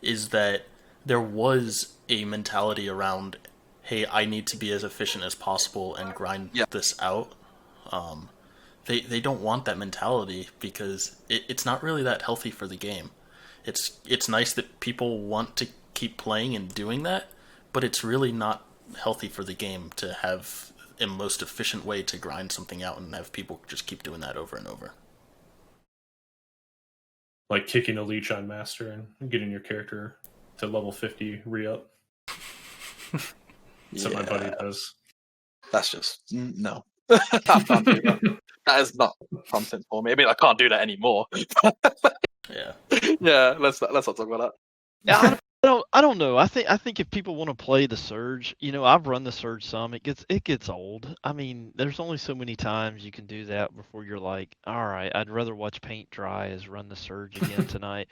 is that there was a mentality around, hey, I need to be as efficient as possible and grind this out. They don't want that mentality because it's not really that healthy for the game. It's nice that people want to keep playing and doing that, but it's really not healthy for the game to have a most efficient way to grind something out and have people just keep doing that over and over. like kicking a leech on Master and getting your character to level 50 re-up. That's what my buddy does. That's just no. I can't do that. That is not content for me. I mean, I can't do that anymore. Yeah. Yeah, let's not talk about that. Yeah, I don't know. I think if people want to play the Surge, I've run the Surge some. It gets old. I mean, there's only so many times you can do that before you're like, all right, I'd rather watch paint dry as run the Surge again tonight.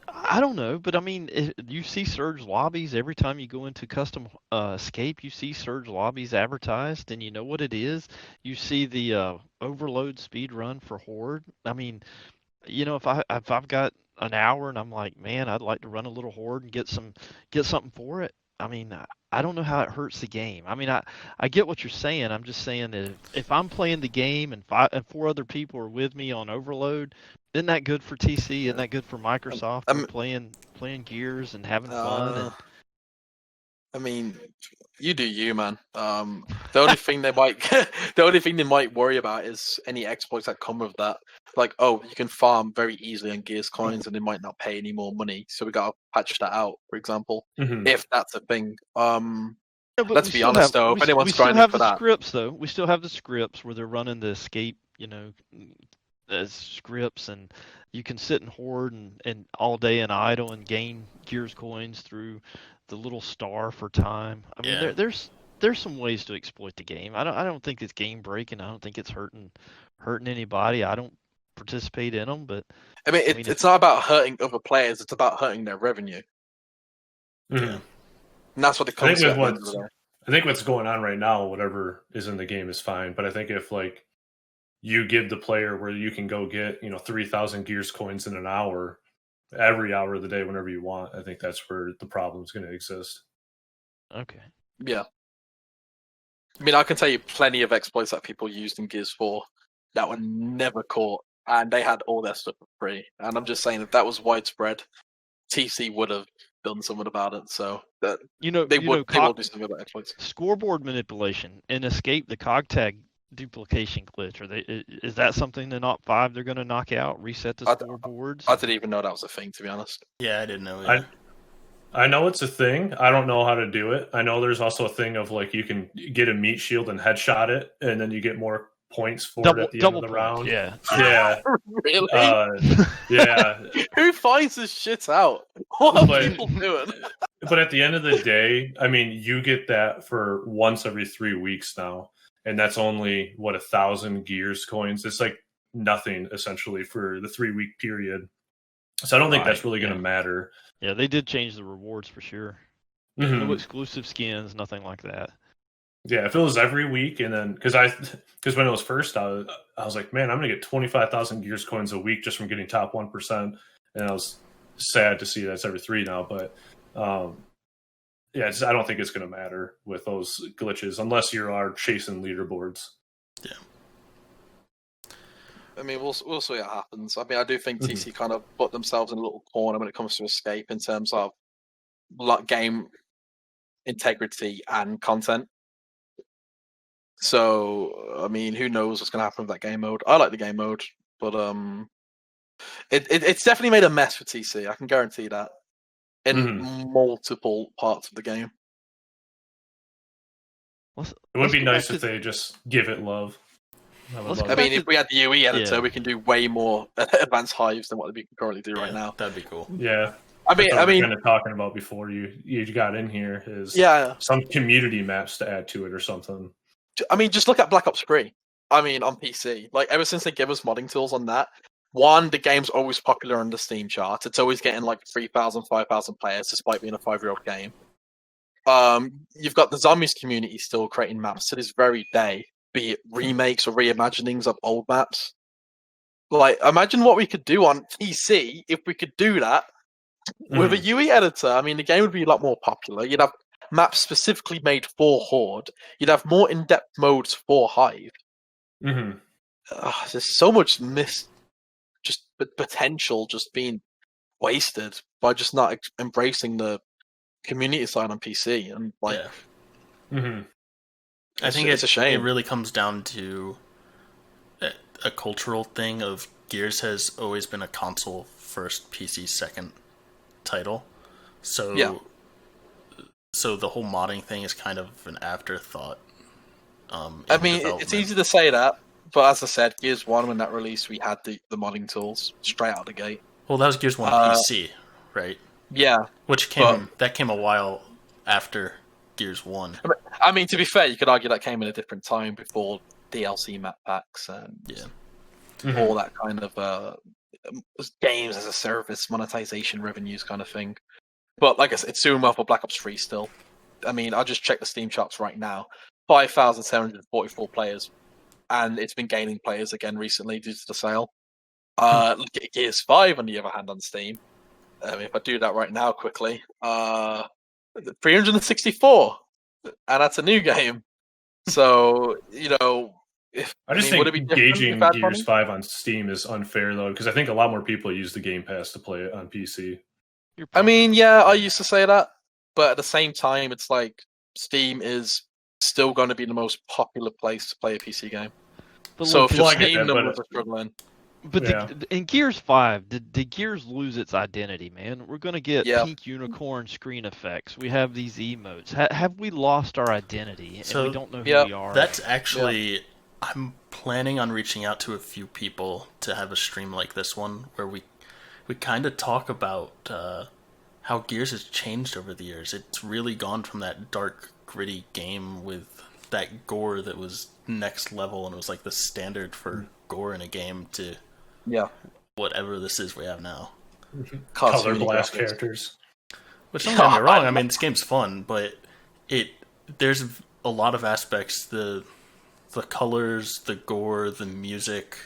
I don't know, but I mean, you see Surge lobbies every time you go into custom escape. You see Surge lobbies advertised, and you know what it is. You see the overload speed run for Horde. I mean, if I've got an hour and I'm like, man, I'd like to run a little Horde and get something for it. I mean, I don't know how it hurts the game. I mean, I get what you're saying. I'm just saying that if I'm playing the game and 4 other people are with me on Overload, isn't that good for TC? Isn't that good for Microsoft? For playing Gears and having fun. I mean, you do you, man. The only thing they might worry about is any exploits that come with that. Like, oh, you can farm very easily on Gears coins, and they might not pay any more money. So we gotta patch that out, for example, if that's a thing. Let's be honest, though. If anyone's grinding for that, We still have the scripts where they're running the escape, as scripts, and you can sit and Horde and all day and idle and gain Gears coins through the little star for time. I mean, there's there's some ways to exploit the game. I don't think it's game breaking. I don't think it's hurting anybody. I don't participate in them, but I mean, it's not about hurting other players. It's about hurting their revenue. Mm-hmm. And that's what it comes to. I think what's going on right now, whatever is in the game is fine. But I think if like you give the player where you can go get 3,000 Gears coins in an hour, every hour of the day, whenever you want, I think that's where the problem's going to exist. Okay. Yeah. I mean, I can tell you plenty of exploits that people used in Gears 4 that were never caught, and they had all their stuff for free. And I'm just saying, if that was widespread, TC would have done something about it. So that they will do something about exploits. Scoreboard manipulation and escape the cog tag duplication glitch. Is that something in Op5 they're going to knock out? Reset the scoreboards? I didn't even know that was a thing, to be honest. Yeah, I didn't know either. I know it's a thing. I don't know how to do it. I know there's also a thing of like you can get a meat shield and headshot it, and then you get more points for it at the end of the round. Yeah. Yeah. Really? Yeah. Who finds this shit out? What are people doing? But at the end of the day, I mean, you get that for once every 3 weeks now, and that's only 1,000 Gears coins. It's like nothing essentially for the 3-week period. So I don't think that's really going to matter. Yeah, they did change the rewards for sure. No exclusive skins, nothing like that. Yeah, if it was every week, and then because when it was first out, I was like, man, I'm gonna get 25,000 Gears coins a week just from getting top 1%, and I was sad to see that's every 3 now. But yeah, I don't think it's gonna matter with those glitches unless you are chasing leaderboards. Yeah. I mean, we'll see what happens. I mean, I do think TC kind of put themselves in a little corner when it comes to escape in terms of game integrity and content. So, I mean, who knows what's going to happen with that game mode? I like the game mode, but it's definitely made a mess for TC. I can guarantee that in multiple parts of the game. It would be nice if they just give it love. I mean, if we had the UE editor, we can do way more advanced hives than what we can currently do right now. That'd be cool. Yeah. I mean, kind of talking about before you got in here is some community maps to add to it or something. I mean, just look at Black Ops 3. I mean, on PC, like ever since they give us modding tools on that, one, the game's always popular on the Steam charts. It's always getting like 3,000, 5,000 players, despite being a 5-year-old game. You've got the zombies community still creating maps to this very day, be it remakes or reimaginings of old maps. Like, imagine what we could do on PC if we could do that with a UE editor. I mean, the game would be a lot more popular. You'd have maps specifically made for Horde. You'd have more in-depth modes for Hive. There's so much potential just being wasted by just not embracing the community side on PC. And like, I think it's a shame. It really comes down to a cultural thing of Gears has always been a console first, PC second title. So so the whole modding thing is kind of an afterthought. I mean, it's easy to say that, but as I said, Gears 1, when that released, we had the modding tools straight out of the gate. Well, that was Gears 1 PC, right? Yeah. Which came a while after Gears 1. I mean, to be fair, you could argue that came in a different time before DLC map packs and all that kind of games as a service, monetization revenues kind of thing. But like I said, it's doing well for Black Ops 3 still. I mean, I just checked the Steam charts right now. 5,744 players. And it's been gaining players again recently due to the sale. Look at Gears 5 on the other hand on Steam. If I do that right now quickly, 364, and that's a new game. So I think gauging Gears 5 on Steam is unfair though, because I think a lot more people use the Game Pass to play it on PC. I mean, yeah, I used to say that, but at the same time, it's like Steam is still going to be the most popular place to play a PC game. But so look, if your Steam numbers are struggling. But in Gears 5, did Gears lose its identity, man? We're going to get pink unicorn screen effects. We have these emotes. Have we lost our identity? And we don't know who we are? That's actually... I'm planning on reaching out to a few people to have a stream like this one, where we kind of talk about how Gears has changed over the years. It's really gone from that dark gritty game with that gore that was next level, and it was like the standard for gore in a game to whatever this is we have now. Color blast characters. Which, don't get me wrong, I mean, this game's fun, but there's a lot of aspects, the colors, the gore, the music,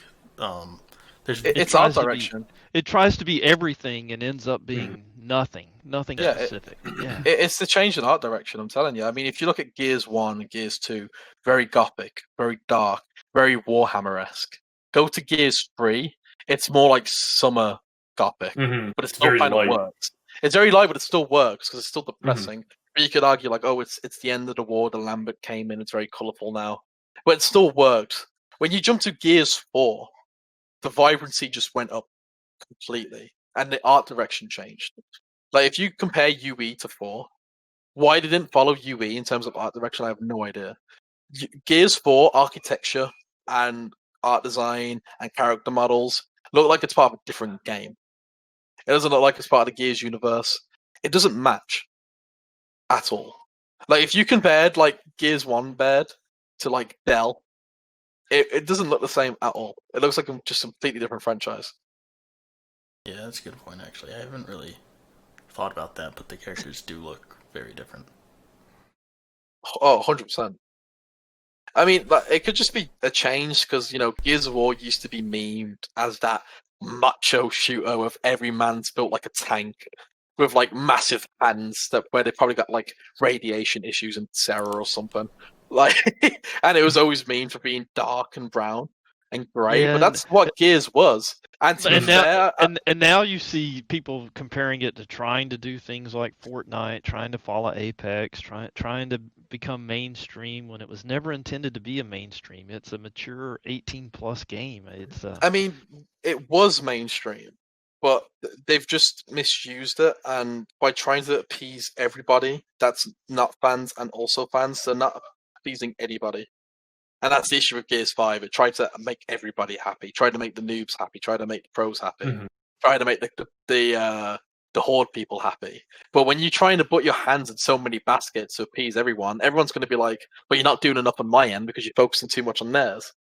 it's art direction. It tries to be everything and ends up being nothing specific. It's the change in art direction, I'm telling you. I mean, if you look at Gears 1 and Gears 2, very gothic, very dark, very Warhammer-esque. Go to Gears 3, it's more like summer gothic, but it still kind of works. It's very light, but it still works because it's still depressing. But you could argue like, oh, it's the end of the war, the Lambert came in, it's very colourful now. But it still worked. When you jump to Gears 4, the vibrancy just went up completely, and the art direction changed. Like, if you compare UE to 4, why they didn't follow UE in terms of art direction, I have no idea. Gears 4 architecture and art design and character models look like it's part of a different game. It doesn't look like it's part of the Gears universe. It doesn't match at all. Like, if you compared like Gears 1 bed to like Dell, it doesn't look the same at all. It looks like just a completely different franchise. Yeah, that's a good point, actually. I haven't really thought about that, but the characters do look very different. Oh, 100%. I mean, it could just be a change because, you know, Gears of War used to be memed as that macho shooter with every man's built like a tank with like massive hands where they probably got like radiation issues in Sarah or something. Like, and it was always memed for being dark and brown and grey, but that's what Gears was. And now you see people comparing it to trying to do things like Fortnite, trying to follow Apex, trying to become mainstream when it was never intended to be a mainstream. It's a mature 18+ game. It's I mean, it was mainstream, but they've just misused it, and by trying to appease everybody that's not fans and also fans, they're not pleasing anybody. And that's the issue with Gears 5. It tried to make everybody happy, tried to make the noobs happy, tried to make the pros happy, tried to make the Horde people happy. But when you're trying to put your hands in so many baskets to appease everyone, everyone's going to be like, but you're not doing enough on my end because you're focusing too much on theirs.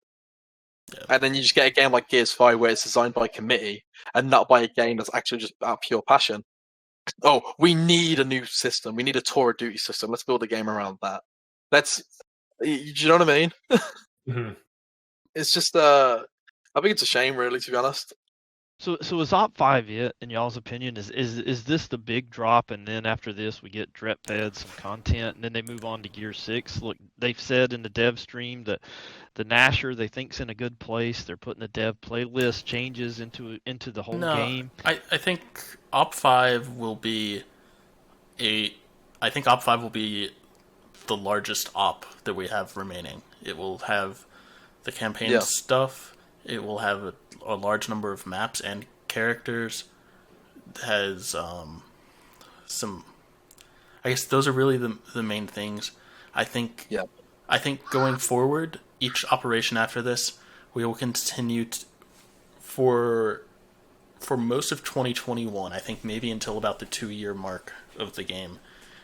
Yeah. And then you just get a game like Gears 5 where it's designed by committee and not by a game that's actually just out of pure passion. Oh, we need a new system. We need a Tour of Duty system. Let's build a game around that. Do you know what I mean? It's just, I think it's a shame, really, to be honest. So is Op5 it, in y'all's opinion? Is this the big drop, and then after this we get drep fed some content, and then they move on to Gear 6? Look, they've said in the dev stream that the Nasher they think's in a good place. They're putting the dev playlist changes into the whole game. I think Op5 will be the largest op that we have remaining. It will have the campaign stuff. It will have a large number of maps and characters. It has some. I guess those are really the main things. I think going forward, each operation after this, we will continue for most of 2021. I think maybe until about the 2-year mark of the game,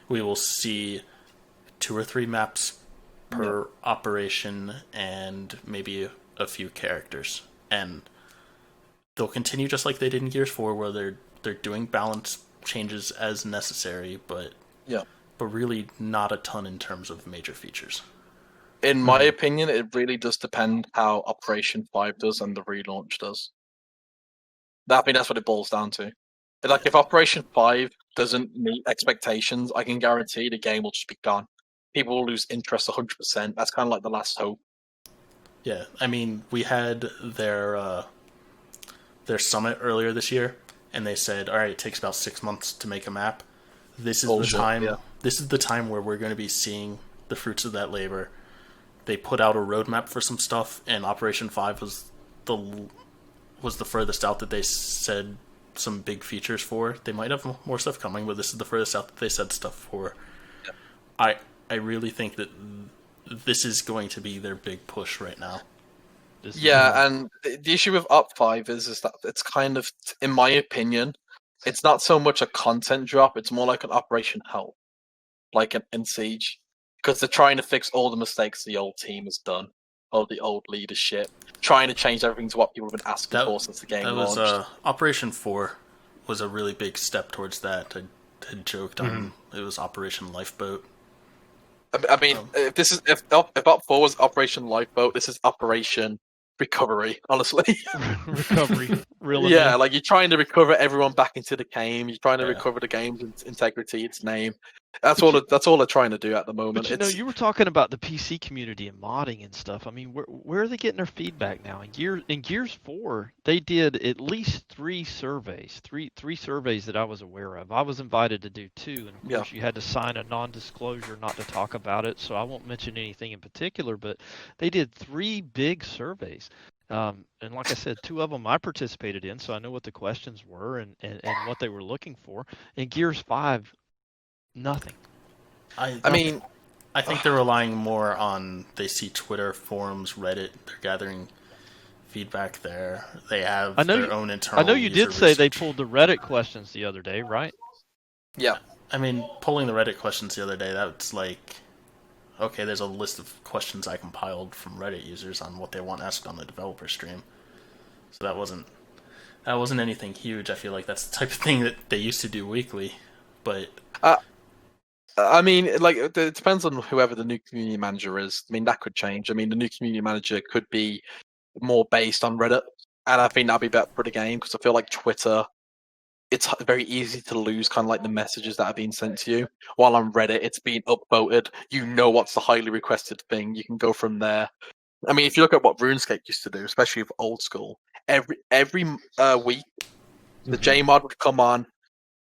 we will see 2 or 3 maps per operation and maybe a few characters, and they'll continue just like they did in Gears 4, where they're doing balance changes as necessary, but really not a ton in terms of major features. In my opinion, it really does depend how Operation 5 does and the relaunch does. I think that's what it boils down to. Like, if Operation 5 doesn't meet expectations, I can guarantee the game will just be gone. People will lose interest 100%. That's kind of like the last hope. Yeah, I mean, we had their summit earlier this year, and they said, all right, it takes about 6 months to make a map. This is the time. Yeah. This is the time where we're going to be seeing the fruits of that labor. They put out a roadmap for some stuff, and Operation 5 was the furthest out that they said some big features for. They might have more stuff coming, but this is the furthest out that they said stuff for. Yeah. I really think that this is going to be their big push right now. And the issue with Op5 is that it's kind of, in my opinion, it's not so much a content drop, it's more like an Operation Help, like in Siege. because they're trying to fix all the mistakes the old team has done, or the old leadership, trying to change everything to what people have been asking for since the game launched. Operation 4 was a really big step towards that. I had joked on it was Operation Lifeboat. I mean, if Op4 was Operation Lifeboat, this is Operation Recovery. Honestly, Recovery, really. Yeah, like you're trying to recover everyone back into the game. You're trying to recover the game's integrity, its name. That's all they're trying to do at the moment. But you were talking about the PC community and modding and stuff. I mean, where are they getting their feedback now? In Gears 4, they did at least 3 surveys, three surveys that I was aware of. I was invited to do 2, and of course you had to sign a non-disclosure not to talk about it. So I won't mention anything in particular. But they did 3 big surveys. And like I said, 2 of them I participated in, so I know what the questions were and what they were looking for. In Gears 5, nothing. I think they're relying more on, they see Twitter, forums, Reddit, they're gathering feedback there. They have their own internal I know you did research. say they pulled the Reddit questions the other day, right? Yeah. I mean, pulling the Reddit questions the other day, that's like, okay, there's a list of questions I compiled from Reddit users on what they want asked on the developer stream. So that wasn't anything huge. I feel like that's the type of thing that they used to do weekly. But I mean, like, it depends on whoever the new community manager is. I mean, that could change. I mean, the new community manager could be more based on Reddit, and I think that'd be better for the game because I feel like Twitter, it's very easy to lose kind of like the messages that are being sent to you. While on Reddit, it's being upvoted. You know what's the highly requested thing. You can go from there. I mean, if you look at what RuneScape used to do, especially with old school, every week, the JMod would come on,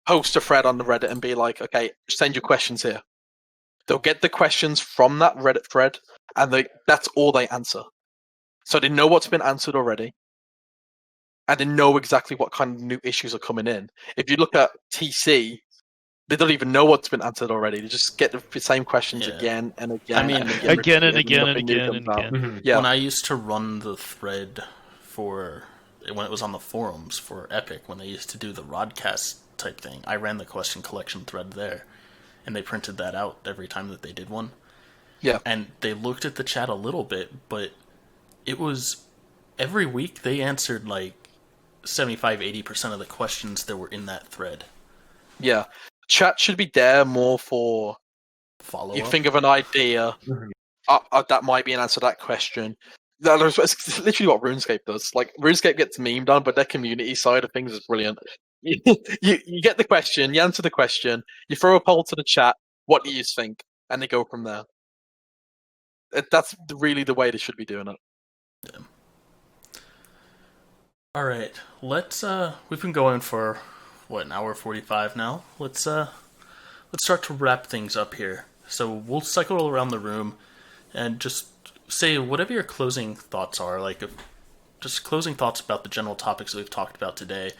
post a thread on the Reddit and be like, okay, send your questions here. They'll get the questions from that Reddit thread, and that's all they answer. So they know what's been answered already, and they know exactly what kind of new issues are coming in. If you look at TC, they don't even know what's been answered already. They just get the same questions again and again. I mean, again and again. Yeah. When I used to run the thread when it was on the forums for Epic, when they used to do the Rodcast type thing, I ran the question collection thread there, and they printed that out every time that they did one. Yeah. And they looked at the chat a little bit, but it was every week they answered like 75-80% of the questions that were in that thread. Yeah. Chat should be there more for follow-up. You think of an idea, that might be an answer to that question. It's literally what RuneScape does. Like, RuneScape gets memed on, but their community side of things is brilliant. You get the question, you answer the question, you throw a poll to the chat, what do you think? And they go from there. That's really the way they should be doing it. Yeah. Alright, we've been going for, an hour 45 now? Let's start to wrap things up here. So we'll cycle around the room and just say whatever your closing thoughts are, just closing thoughts about the general topics that we've talked about today,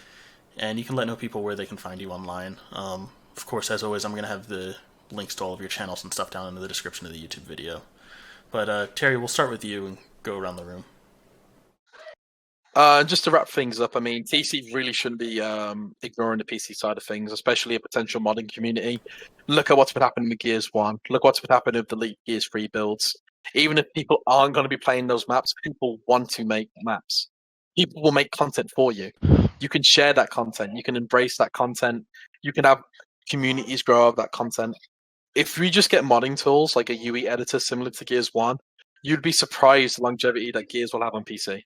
and you can let know people where they can find you online. Of course, as always, I'm going to have the links to all of your channels and stuff down in the description of the YouTube video. But Terry, we'll start with you and go around the room. Just to wrap things up, I mean, TC really shouldn't be ignoring the PC side of things, especially a potential modding community. Look at what's been happening with Gears 1. Look what's been happening with the Elite Gears 3 builds. Even if people aren't going to be playing those maps, people want to make maps. People will make content for you. You can share that content. You can embrace that content. You can have communities grow out of that content. If we just get modding tools like a UE editor similar to Gears 1, you'd be surprised the longevity that Gears will have on PC.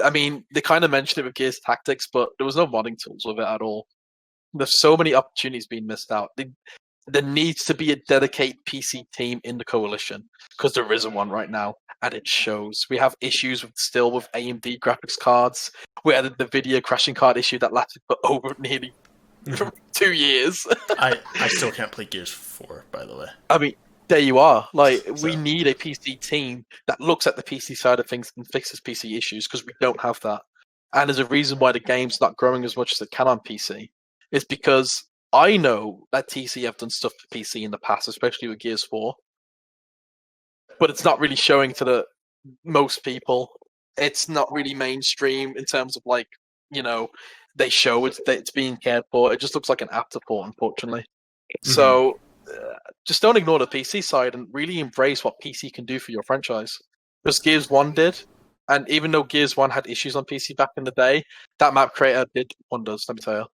I mean, they kind of mentioned it with Gears Tactics, but there was no modding tools with it at all. There's so many opportunities being missed out. There needs to be a dedicated PC team in the coalition, because there isn't one right now, and it shows. We have issues still with AMD graphics cards. We had the video crashing card issue that lasted for over nearly 2 years. I still can't play Gears 4, by the way. I mean, there you are. We need a PC team that looks at the PC side of things and fixes PC issues, because we don't have that. And there's a reason why the game's not growing as much as it can on PC. It's because I know that TC have done stuff for PC in the past, especially with Gears 4. But it's not really showing to most people. It's not really mainstream in terms of, they show it's being cared for. It just looks like an afterthought, unfortunately. So just don't ignore the PC side and really embrace what PC can do for your franchise. Because Gears 1 did, and even though Gears 1 had issues on PC back in the day, that map creator did wonders, let me tell you.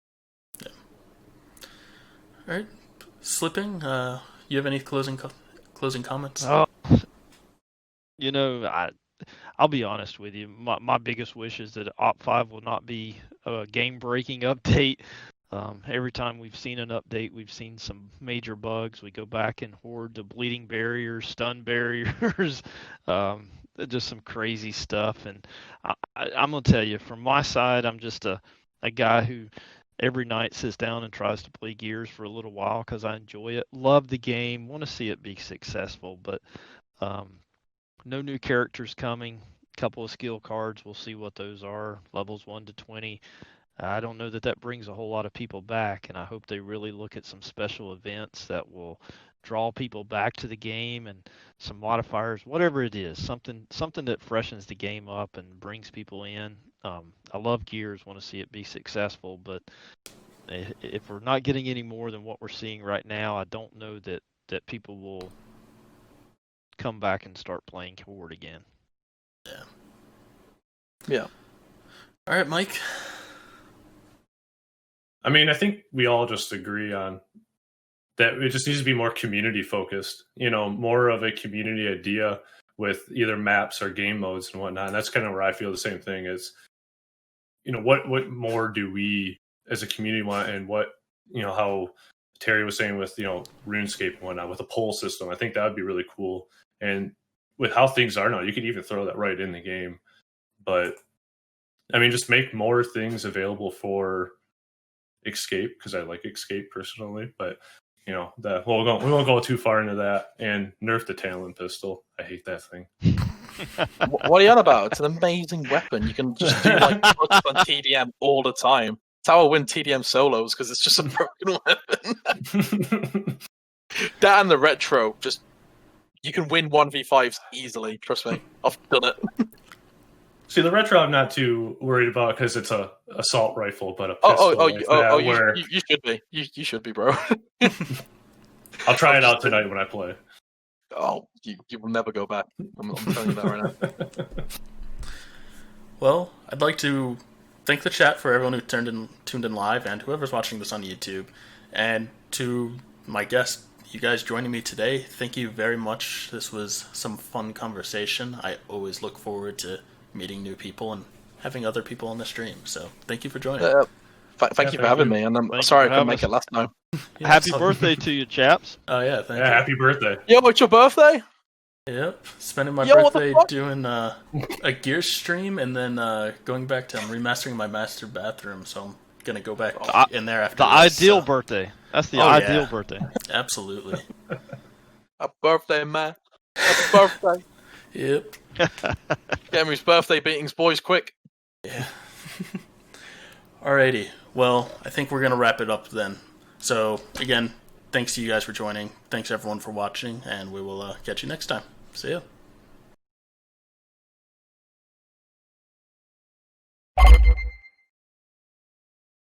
Yeah. All right. Slipping, you have any closing comments? Oh, I'll be honest with you. My biggest wish is that Op5 will not be a game-breaking update. Every time we've seen an update, we've seen some major bugs. We go back in Horde to bleeding barriers, stun barriers, just some crazy stuff. And I'm going to tell you, from my side, I'm just a guy who every night sits down and tries to play Gears for a little while because I enjoy it. Love the game, want to see it be successful, but no new characters coming. Couple of skill cards, we'll see what those are, levels 1 to 20. I don't know that brings a whole lot of people back, and I hope they really look at some special events that will draw people back to the game and some modifiers, whatever it is, something that freshens the game up and brings people in. I love Gears, want to see it be successful, but if we're not getting any more than what we're seeing right now, I don't know that people will come back and start playing Horde again. Yeah. All right, Mike. I mean, I think we all just agree on that it just needs to be more community focused, more of a community idea with either maps or game modes and whatnot. And that's kind of where I feel the same thing is, what more do we as a community want, and what, how Terry was saying with, RuneScape and whatnot, with a poll system. I think that would be really cool. And with how things are now, you could even throw that right in the game. But I mean, just make more things available for Escape, because I like Escape personally, but that we won't go too far into that. And nerf the Talon pistol. I hate that thing. What are you on about? It's an amazing weapon. You can just do like on TDM all the time. It's how I win TDM solos, because it's just a broken weapon. That and the retro, just you can win 1v5s easily. Trust me, I've done it. See, the retro I'm not too worried about because it's a assault rifle, but a pistol you should be. You should be, bro. I'll try it out tonight when I play. Oh, you will never go back. I'm telling you that right now. Well, I'd like to thank the chat for everyone who tuned in live, and whoever's watching this on YouTube. And to my guests, you guys joining me today, thank you very much. This was some fun conversation. I always look forward to meeting new people and having other people on the stream. So thank you for joining. Thank you for having me, and I'm sorry I couldn't make it last time. Yeah, happy birthday to you, Chaps. Oh yeah, thank you. Happy birthday. Yo, it's your birthday? Yep, spending my birthday doing a Gears stream, and then going back to remastering my master bathroom, so I'm going to go back in there after the this, ideal birthday. That's the ideal birthday. Absolutely. A birthday, man. Happy birthday. Yep. Get me his birthday beatings, boys, quick. Yeah. Alrighty. Well, I think we're going to wrap it up then. So, again, thanks to you guys for joining. Thanks everyone for watching, and we will catch you next time. See ya.